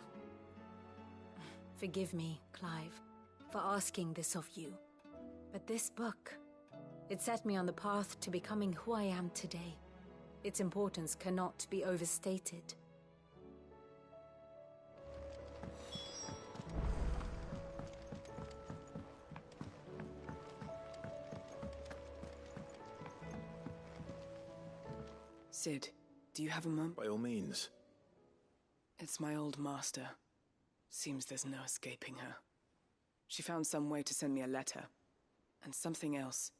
Forgive me, Clive, for asking this of you. But this book, it set me on the path to becoming who I am today. Its importance cannot be overstated. Sid, do you have a moment? By all means. It's my old master. Seems there's no escaping her. She found some way to send me a letter. And something else.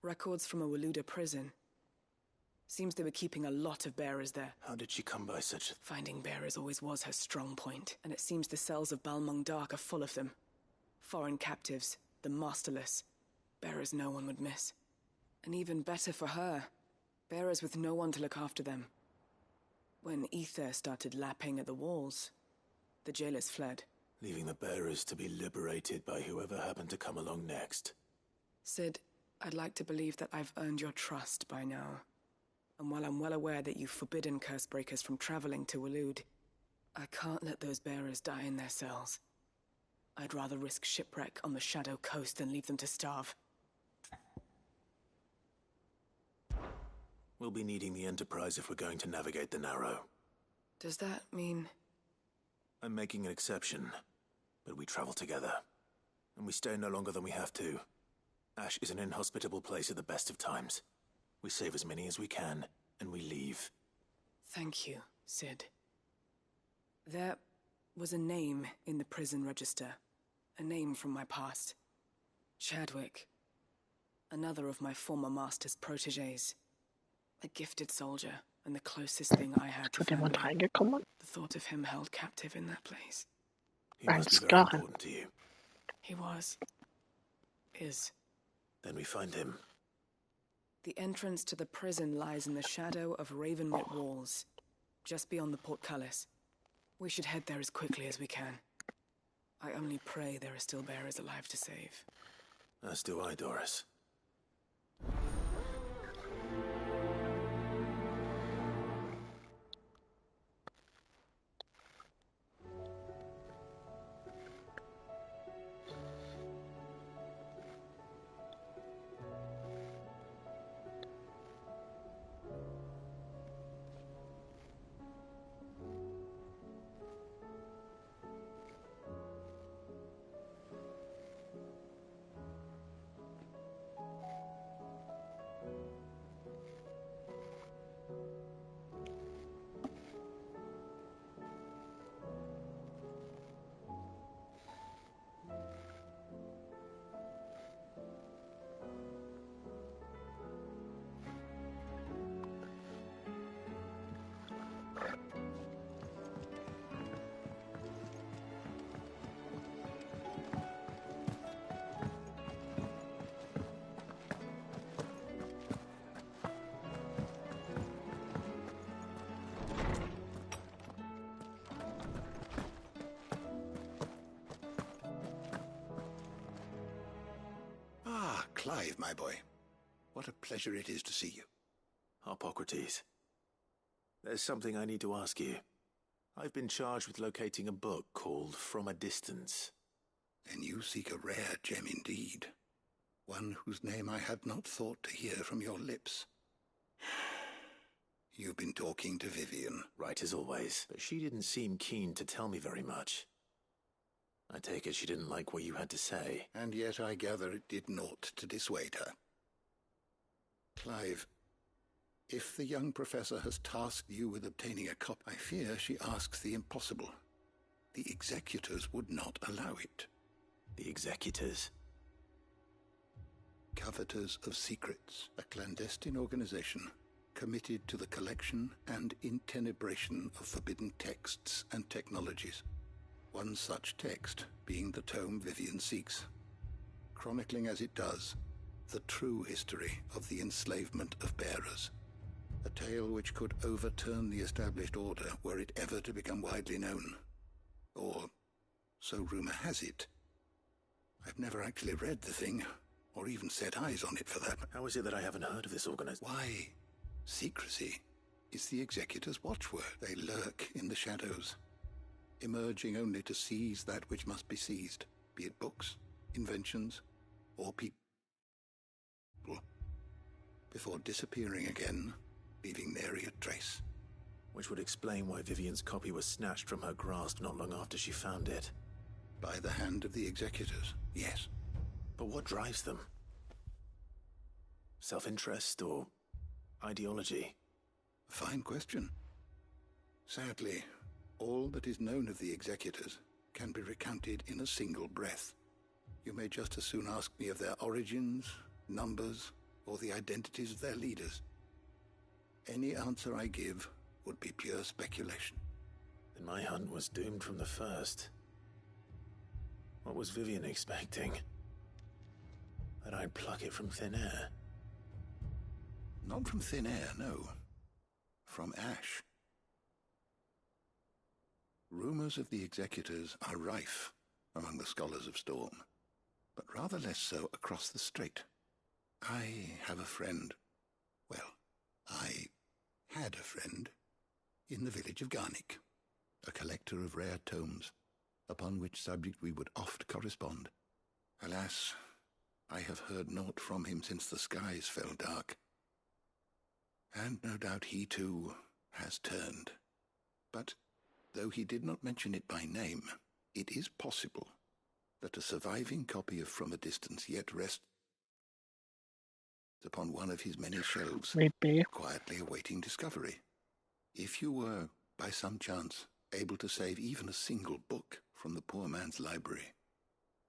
Records from a Waluda prison. Seems they were keeping a lot of bearers there. How did she come by such a... Finding bearers always was her strong point, and it seems the cells of Balmung Dark are full of them. Foreign captives, the masterless. Bearers no one would miss. And even better for her, bearers with no one to look after them. When ether started lapping at the walls, the jailers fled. Leaving the bearers to be liberated by whoever happened to come along next. Sid, I'd like to believe that I've earned your trust by now. And while I'm well aware that you've forbidden Cursebreakers from traveling to Waloed, I can't let those bearers die in their cells. I'd rather risk shipwreck on the Shadow Coast than leave them to starve. We'll be needing the Enterprise if we're going to navigate the Narrow. Does that mean... I'm making an exception, but we travel together. And we stay no longer than we have to. Ash is an inhospitable place at the best of times. We save as many as we can, and we leave. Thank you, Sid. There was a name in the prison register. A name from my past. Chadwick. Another of my former master's protégés. A gifted soldier, and the closest thing I had to family. The thought of him held captive in that place. He must be very important to you. He was. Is. Then we find him. The entrance to the prison lies in the shadow of Ravenwit walls, just beyond the portcullis. We should head there as quickly as we can. I only pray there are still bearers alive to save. As do I, Doris. Clive, my boy. What a pleasure it is to see you. Harpocrates. There's something I need to ask you. I've been charged with locating a book called From a Distance. Then you seek a rare gem indeed. One whose name I had not thought to hear from your lips. You've been talking to Vivian. Right as always. But she didn't seem keen to tell me very much. I take it she didn't like what you had to say. And yet I gather it did naught to dissuade her. Clive, if the young professor has tasked you with obtaining a copy, I fear she asks the impossible. The executors would not allow it. The Executors. Coveters of Secrets, a clandestine organization committed to the collection and intenebration of forbidden texts and technologies. One such text being the tome Vivian seeks, chronicling as it does the true history of the enslavement of bearers. A tale which could overturn the established order were it ever to become widely known. Or, so rumor has it. I've never actually read the thing, or even set eyes on it for that. How is it that I haven't heard of this organization? Why? Secrecy is the Executor's watchword. They lurk in the shadows, emerging only to seize that which must be seized, be it books, inventions, or people, before disappearing again, leaving nary a trace. Which would explain why Vivian's copy was snatched from her grasp not long after she found it. By the hand of the Executors, yes. But what drives them? Self-interest or ideology? A fine question. Sadly, all that is known of the Executors can be recounted in a single breath. You may just as soon ask me of their origins, numbers, or the identities of their leaders. Any answer I give would be pure speculation. Then my hunt was doomed from the first. What was Vivian expecting? That I'd pluck it from thin air? Not from thin air, no. From ash. Rumors of the Executors are rife among the scholars of Storm, but rather less so across the strait. I have a friend. Well, I had a friend in the village of Garnick, a collector of rare tomes, upon which subject we would oft correspond. Alas, I have heard naught from him since the skies fell dark. And no doubt he too has turned. But though he did not mention it by name, it is possible that a surviving copy of From a Distance yet rests upon one of his many shelves, quietly awaiting discovery. If you were, by some chance, able to save even a single book from the poor man's library,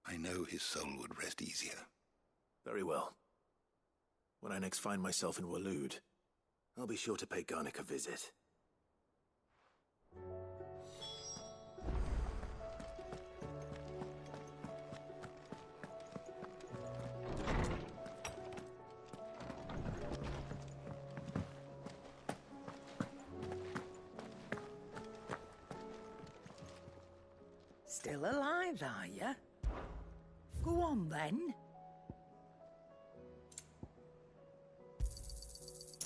I know his soul would rest easier. Very well. When I next find myself in Waloed, I'll be sure to pay Garnick a visit. Still alive, are you? Go on, then.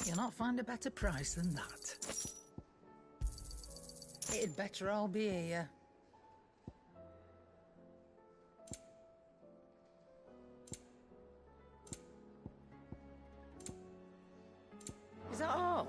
You'll not find a better price than that. It'd better all be here. Is that all?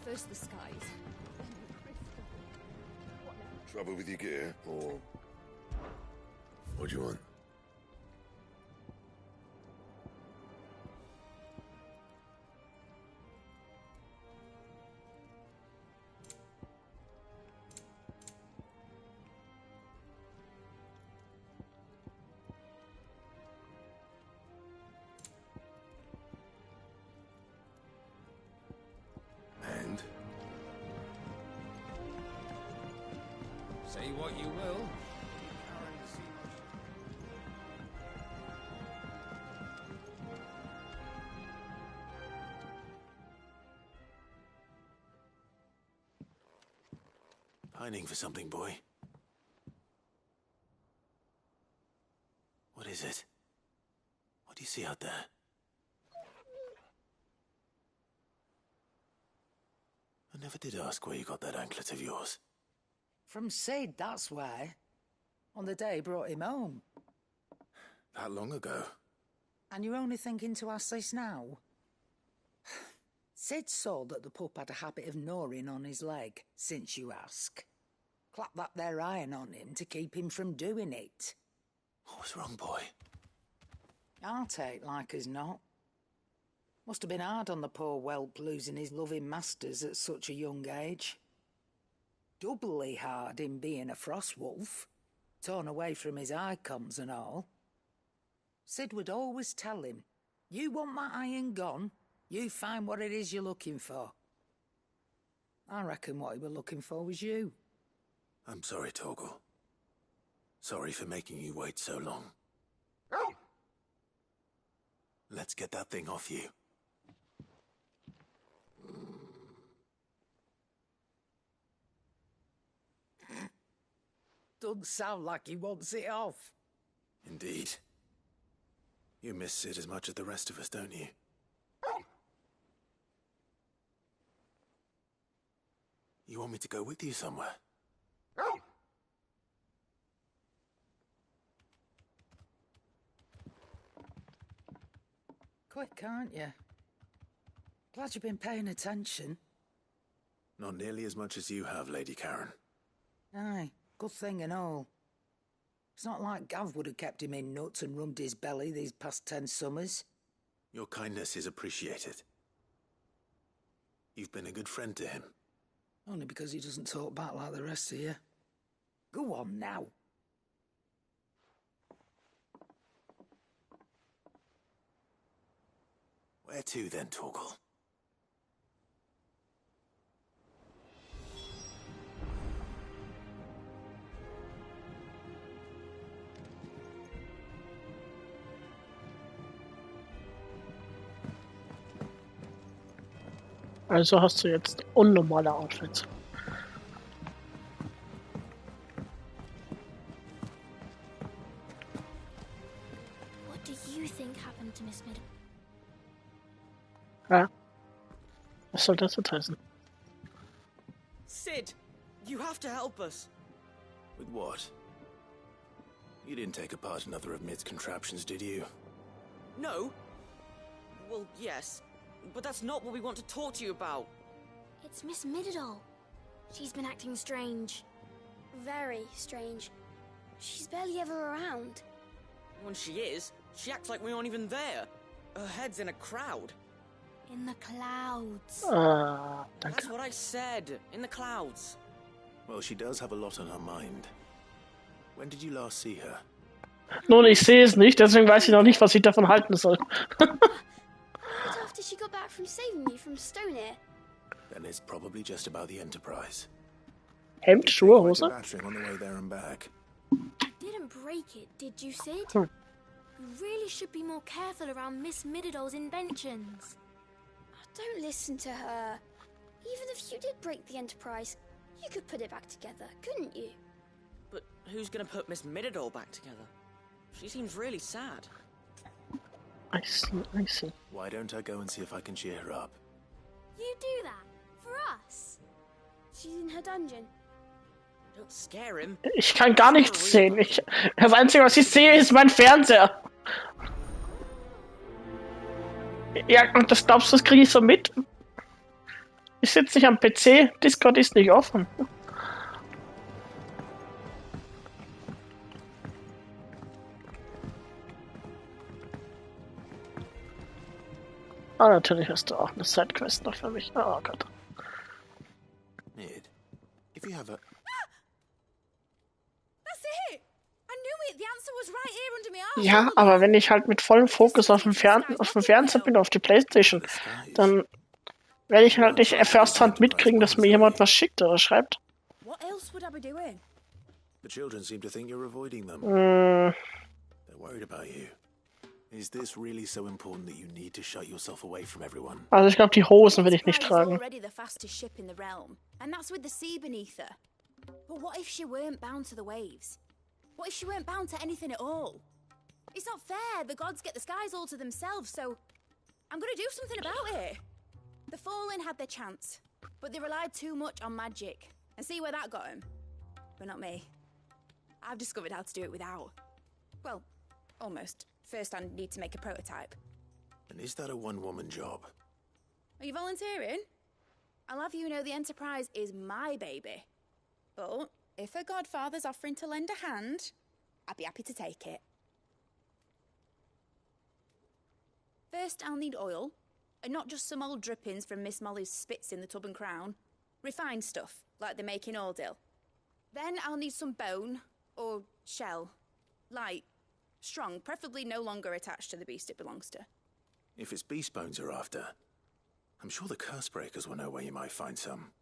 First the skies, then the crystal. What now? Trouble with your gear, or what do you want? And? Say what you will. Pining for something, boy. What is it? What do you see out there? I never did ask where you got that anklet of yours. From Sid, that's why. On the day he brought him home. That long ago? And you're only thinking to ask this now? Sid saw that the pup had a habit of gnawing on his leg, since you ask. Clap that there iron on him to keep him from doing it. What was wrong, boy? I'll take like as not. Must have been hard on the poor whelp losing his loving masters at such a young age. Doubly hard in being a frost wolf, torn away from his icons and all. Sid would always tell him, you want my iron gone, you find what it is you're looking for. I reckon what he was looking for was you. I'm sorry, Torgal. Sorry for making you wait so long. Let's get that thing off you. Doesn't sound like he wants it off. Indeed. You miss Sid as much as the rest of us, don't you? You want me to go with you somewhere? Quick, aren't you? Glad you've been paying attention. Not nearly as much as you have, Lady Karen. Aye, good thing and all. It's not like Gav would have kept him in nuts and rubbed his belly these past 10 summers. Your kindness is appreciated. You've been a good friend to him. Only because he doesn't talk back like the rest of you. Go on now. Where to then, Torgal? Also hast du jetzt unnormale Outfits. What do you think happened to Miss Middle? Ja. Was soll das jetzt heißen? Sid, you have to help us. With what? You didn't take apart another of Mid's contraptions, did you? No. Well, yes. But that's not what we want to talk to you about. It's Miss Middledol. She's been acting strange. Very strange. She's barely ever around. When she is, she acts like we aren't even there. Her head's in a crowd. In the clouds. That's what I said. In the clouds. Well, she does have a lot on her mind. When did you last see her? Nun, ich sehe es nicht, deswegen weiß ich noch nicht, was ich davon halten soll. Right after she got back from saving me from Stoneir. Then it's probably just about the Enterprise. Hemd, Schuhe, Hose? Battering on the way there and back. You didn't break it, did you, Sid? You really should be more careful around Miss Middledol's inventions. Don't listen to her. Even if you did break the Enterprise, you could put it back together, couldn't you? But who's gonna put Miss Middledol back together? She seems really sad. I see. Why don't I go and see if I can cheer her up? You do that? For us? She's in her dungeon. Don't scare him. Ich kann gar nichts sehen. Das Einzige, was ich sehe, ist mein Fernseher. Ja, und das glaubst du, das kriege ich so mit? Ich sitze nicht am PC, Discord ist nicht offen. Ah, natürlich hast du auch eine Sidequest noch für mich. Oh Gott. Mid, if you have a... That's it! I knew it! The answer was right here under my arm! Ja, aber wenn ich halt mit vollem Fokus auf dem Fernseher bin, auf die Playstation, dann werde ich halt nicht firsthand mitkriegen, dass mir jemand was schickt oder schreibt. What else would I be doing? The children seem to think you're avoiding them. They're worried about you. Is this really so important that you need to shut yourself away from everyone? Also ich glaube, die Hosen will ich nicht tragen. Already the fastest ship in the realm, and that's with the sea beneath her. But what if she weren't bound to the waves? What if she weren't bound to anything at all? It's not fair. The gods get the skies all to themselves, so I'm gonna do something about it. The Fallen had their chance, but they relied too much on magic. And see where that got them? But not me. I've discovered how to do it without. Well, almost. First I need to make a prototype. And is that a one-woman job? Are you volunteering? I'll have you know the Enterprise is my baby. But if a godfather's offering to lend a hand, I'd be happy to take it. First, I'll need oil, and not just some old drippings from Miss Molly's spits in the Tub and Crown. Refined stuff, like they make in Ordil. Then I'll need some bone, or shell. Light, strong, preferably no longer attached to the beast it belongs to. If it's beast bones you're after, I'm sure the Cursebreakers will know where you might find some.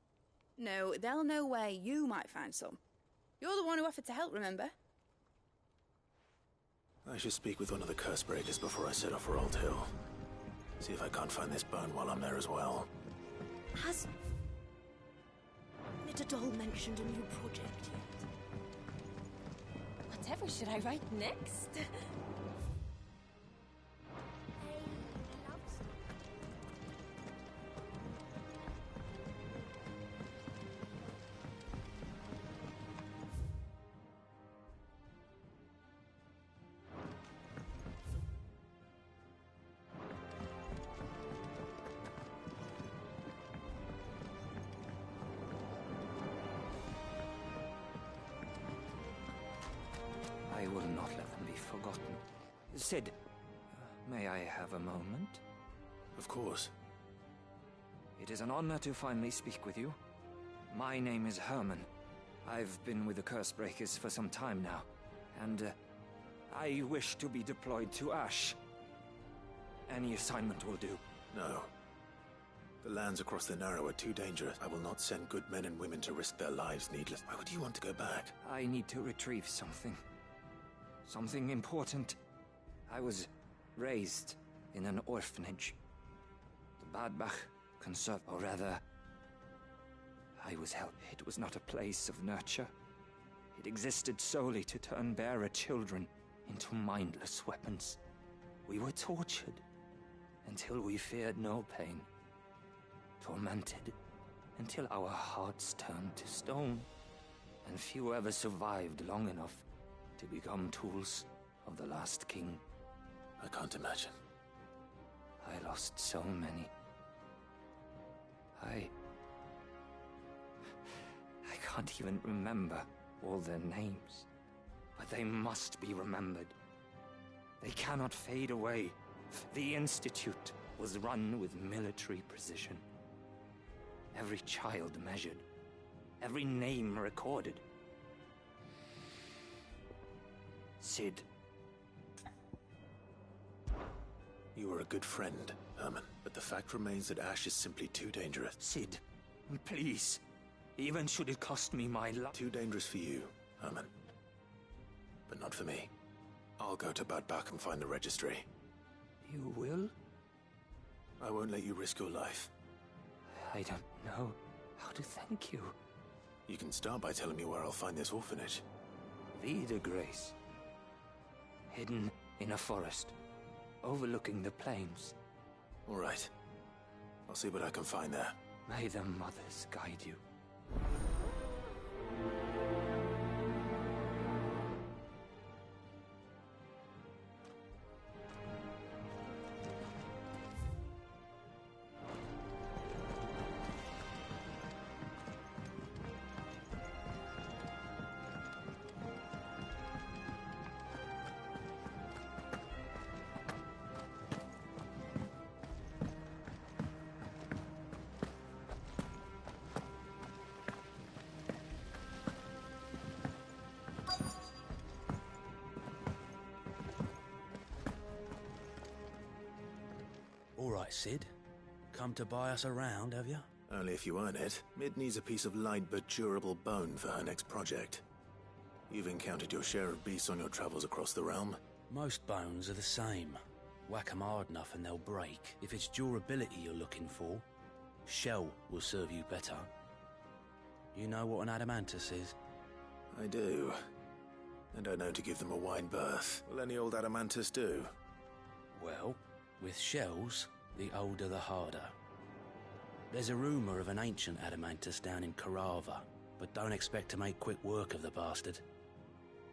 No, they'll know where you might find some. You're the one who offered to help, remember? I should speak with one of the Cursebreakers before I set off for Old Hill. See if I can't find this bone while I'm there as well. Has Mitadol mentioned a new project yet? Whatever should I write next? I will not let them be forgotten. Sid, may I have a moment? Of course. It is an honor to finally speak with you. My name is Herman. I've been with the Cursebreakers for some time now, and I wish to be deployed to Ash. Any assignment will do. No. The lands across the Narrow are too dangerous. I will not send good men and women to risk their lives needless. Why would you want to go back? I need to retrieve something. Something important. I was raised in an orphanage. The Badbach conserved, or rather, I was helped. It was not a place of nurture. It existed solely to turn bearer children into mindless weapons. We were tortured until we feared no pain. Tormented until our hearts turned to stone. And few ever survived long enough to become tools of the last king. I can't imagine. I lost so many. I can't even remember all their names. But they must be remembered. They cannot fade away. The Institute was run with military precision. Every child measured. Every name recorded. Sid. You were a good friend, Herman, but the fact remains that Ash is simply too dangerous. Sid, please. Even should it cost me my life. Too dangerous for you, Herman. But not for me. I'll go to Badbach and find the registry. You will? I won't let you risk your life. I don't know how to thank you. You can start by telling me where I'll find this orphanage. Vida Grace. Hidden in a forest, overlooking the plains. All right. I'll see what I can find there. May the mothers guide you. All right, Sid. Come to buy us around, have you? Only if you earn it. Mid needs a piece of light but durable bone for her next project. You've encountered your share of beasts on your travels across the realm. Most bones are the same. Whack 'em hard enough and they'll break. If it's durability you're looking for, shell will serve you better. You know what an adamantus is? I do. I don't know to give them a wide berth. Will any old adamantus do? Well, with shells, the older the harder. There's a rumour of an ancient adamantus down in Carava, but don't expect to make quick work of the bastard.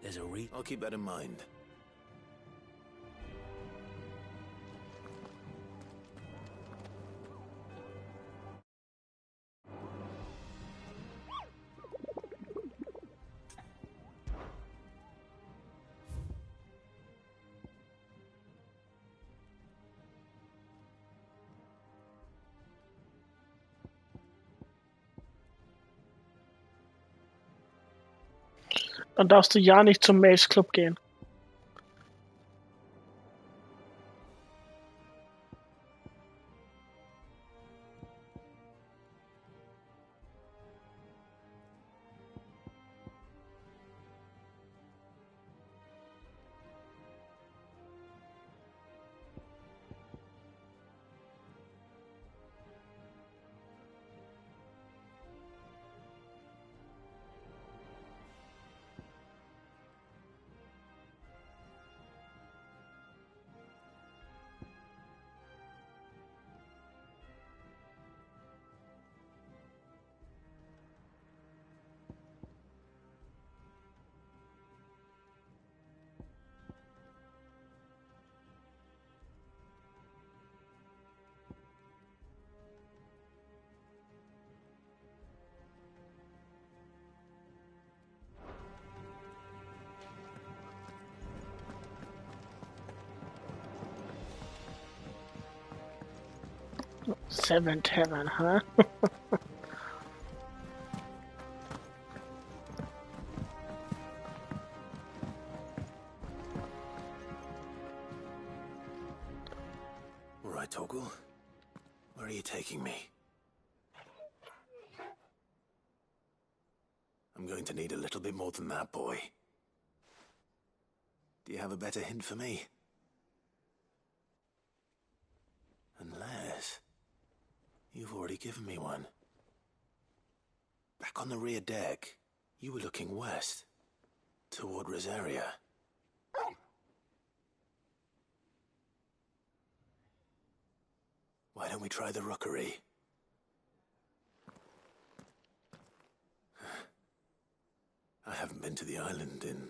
There's a I'll keep that in mind. Dann darfst du ja nicht zum Maze Club gehen. Seventh Heaven, huh? All right, Toggle. Where are you taking me? I'm going to need a little bit more than that, boy. Do you have a better hint for me? Unless... you've already given me one. Back on the rear deck, you were looking west, toward Rosaria. Why don't we try the rookery? I haven't been to the island in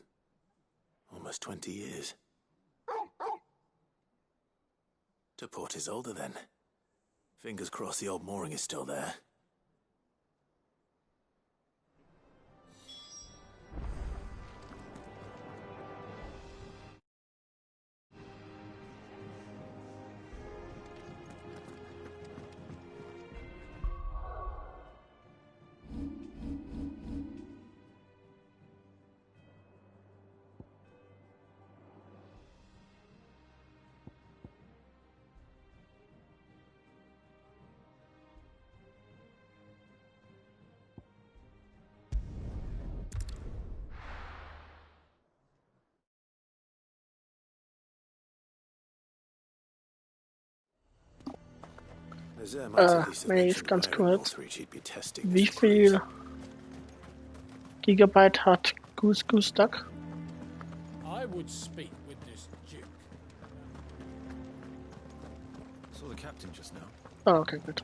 almost 20 years. To Port Isolde, then. Fingers crossed the old mooring is still there. Maze, ganz kurz. Wie viel Gigabyte hat goooooo Duck? I would speak with this Duke. Saw the captain just now. Oh, okay, good.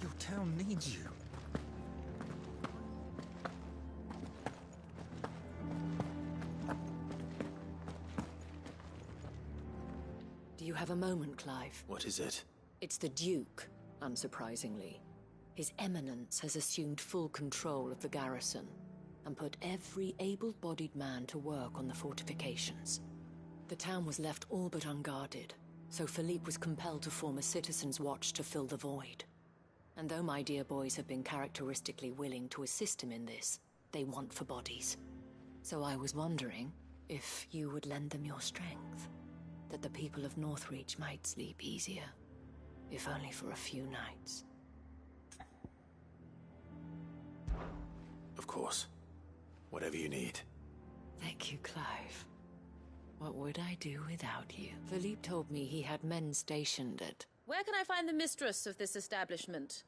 Your town needs you. Do you have a moment, Clive? What is it? It's the Duke, unsurprisingly. His Eminence has assumed full control of the garrison and put every able-bodied man to work on the fortifications. The town was left all but unguarded, so Philippe was compelled to form a citizens' watch to fill the void. And though my dear boys have been characteristically willing to assist him in this, they want for bodies. So I was wondering if you would lend them your strength, that the people of Northreach might sleep easier, if only for a few nights. Of course. Whatever you need. Thank you, Clive. What would I do without you? Philippe told me he had men stationed at... Where can I find the mistress of this establishment?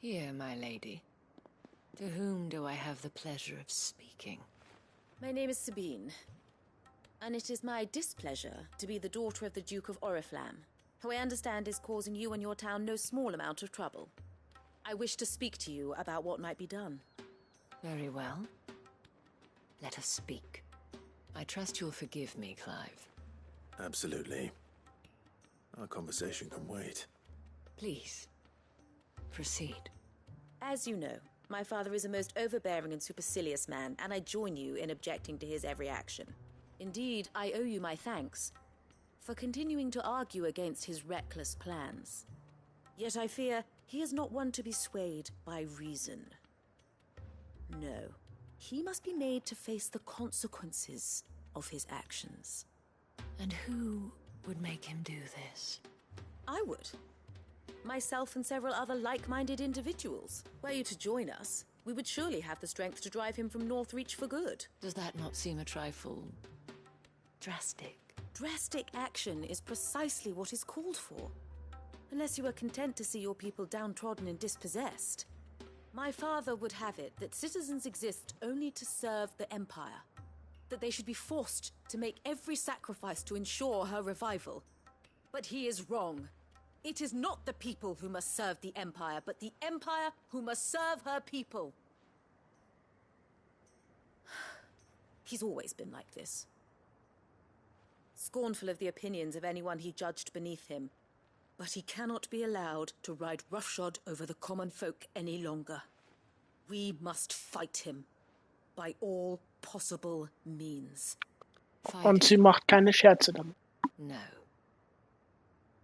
Here, my lady. To whom do I have the pleasure of speaking? My name is Sabine, and it is my displeasure to be the daughter of the Duke of Oriflamme, who I understand is causing you and your town no small amount of trouble. I wish to speak to you about what might be done. Very well. Let us speak. I trust you'll forgive me, Clive. Absolutely. Our conversation can wait. Please, proceed. As you know, my father is a most overbearing and supercilious man, and I join you in objecting to his every action. Indeed, I owe you my thanks for continuing to argue against his reckless plans. Yet I fear he is not one to be swayed by reason. No, he must be made to face the consequences of his actions. And who would make him do this? I would. Myself and several other like-minded individuals. Were you to join us, we would surely have the strength to drive him from Northreach for good. Does that not seem a trifle drastic? Drastic action is precisely what is called for. Unless you are content to see your people downtrodden and dispossessed. My father would have it that citizens exist only to serve the Empire. That they should be forced to make every sacrifice to ensure her revival. But he is wrong. It is not the people who must serve the Empire, but the Empire who must serve her people. He's always been like this. Scornful of the opinions of anyone he judged beneath him. But he cannot be allowed to ride roughshod over the common folk any longer. We must fight him by all possible means. Und sie macht keine Scherze damit. No.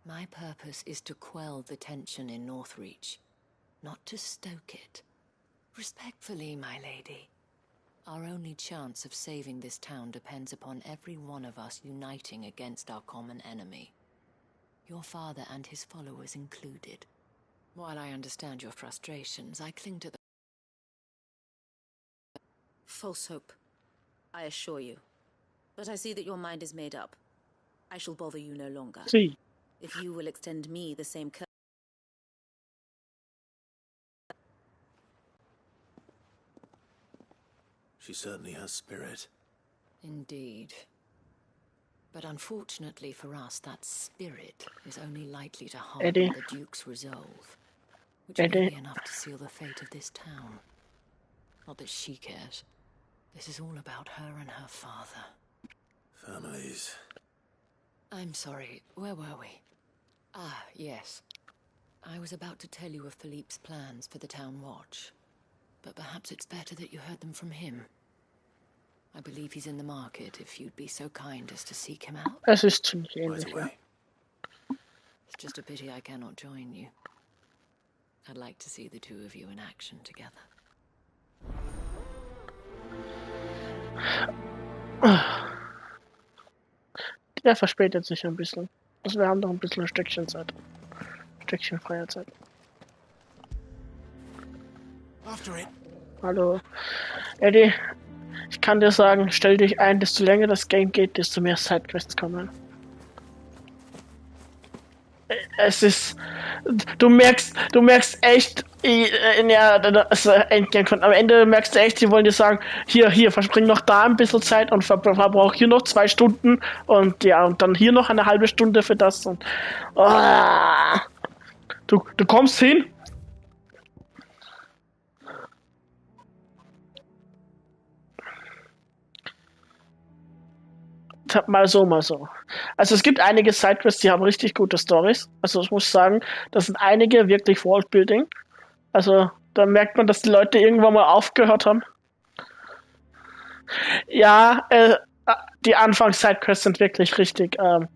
My purpose is to quell the tension in Northreach, not to stoke it. Respectfully, my lady. Our only chance of saving this town depends upon every one of us uniting against our common enemy. Your father and his followers included. While I understand your frustrations, I cling to the... False hope, I assure you. But I see that your mind is made up. I shall bother you no longer. Sí. If you will extend me the same She certainly has spirit. Indeed. But unfortunately for us, that spirit is only likely to harden the Duke's resolve, which may be enough to seal the fate of this town. Not that she cares. This is all about her and her father. Families. I'm sorry, where were we? Ah, yes. I was about to tell you of Philippe's plans for the town watch, but perhaps it's better that you heard them from him. I believe he's in the market, if you'd be so kind as to seek him out. Es ist ziemlich ähnlich, ja. It's just a pity I cannot join you. I'd like to see the two of you in action together. Der verspätet sich ein bisschen. Also wir haben noch ein bisschen Stückchen Zeit. Stückchen freier Zeit. Hallo. Eddie, ich kann dir sagen, stell dich ein, desto länger das Game geht, desto mehr Sidequests kommen. Es ist... Du merkst echt... Ja, das Endgame kommt. Am Ende merkst du echt, sie wollen dir sagen, hier, verspring noch da ein bisschen Zeit und verbrauch hier noch 2 Stunden und ja, und dann hier noch eine halbe Stunde für das und... Oh, du kommst hin. Mal so. Also es gibt einige Sidequests, die haben richtig gute Stories. Also ich muss sagen, das sind einige wirklich Worldbuilding. Also da merkt man, dass die Leute irgendwann mal aufgehört haben. Ja, die Anfangs-Sidequests sind wirklich richtig, kann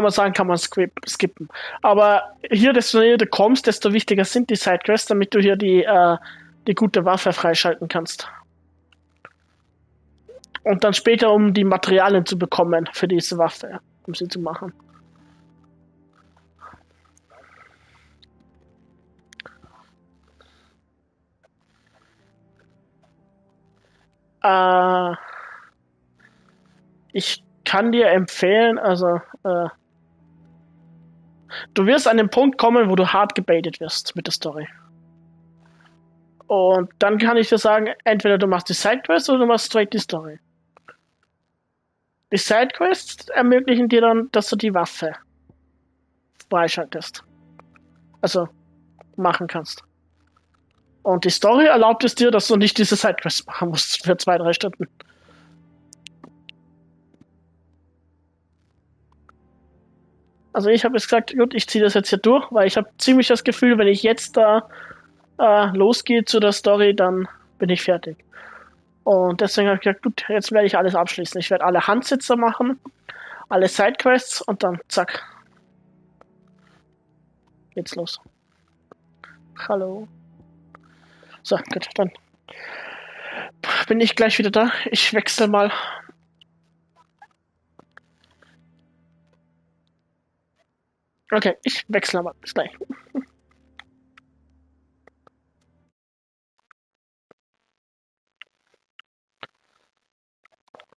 man sagen, kann man skippen. Aber hier, desto näher du kommst, desto wichtiger sind die Sidequests, damit du hier die gute Waffe freischalten kannst. Und dann später, um die Materialien zu bekommen für diese Waffe, um sie zu machen. Ich kann dir empfehlen, also du wirst an den Punkt kommen, wo du hart gebaitet wirst mit der Story. Und dann kann ich dir sagen, entweder du machst die Sidequests oder du machst straight die Story. Die Sidequests ermöglichen dir dann, dass du die Waffe freischaltest. Also machen kannst. Und die Story erlaubt es dir, dass du nicht diese Sidequests machen musst für 2-3 Stunden. Also ich habe jetzt gesagt, gut, ich ziehe das jetzt hier durch, weil ich habe ziemlich das Gefühl, wenn ich jetzt da losgehe zu der Story, dann bin ich fertig. Und deswegen habe ich gesagt, gut, jetzt werde ich alles abschließen. Ich werde alle Handsitzer machen, alle Sidequests und dann zack. Geht's los. Hallo. So, gut, dann bin ich gleich wieder da. Ich wechsle mal. Okay, ich wechsle mal. Bis gleich.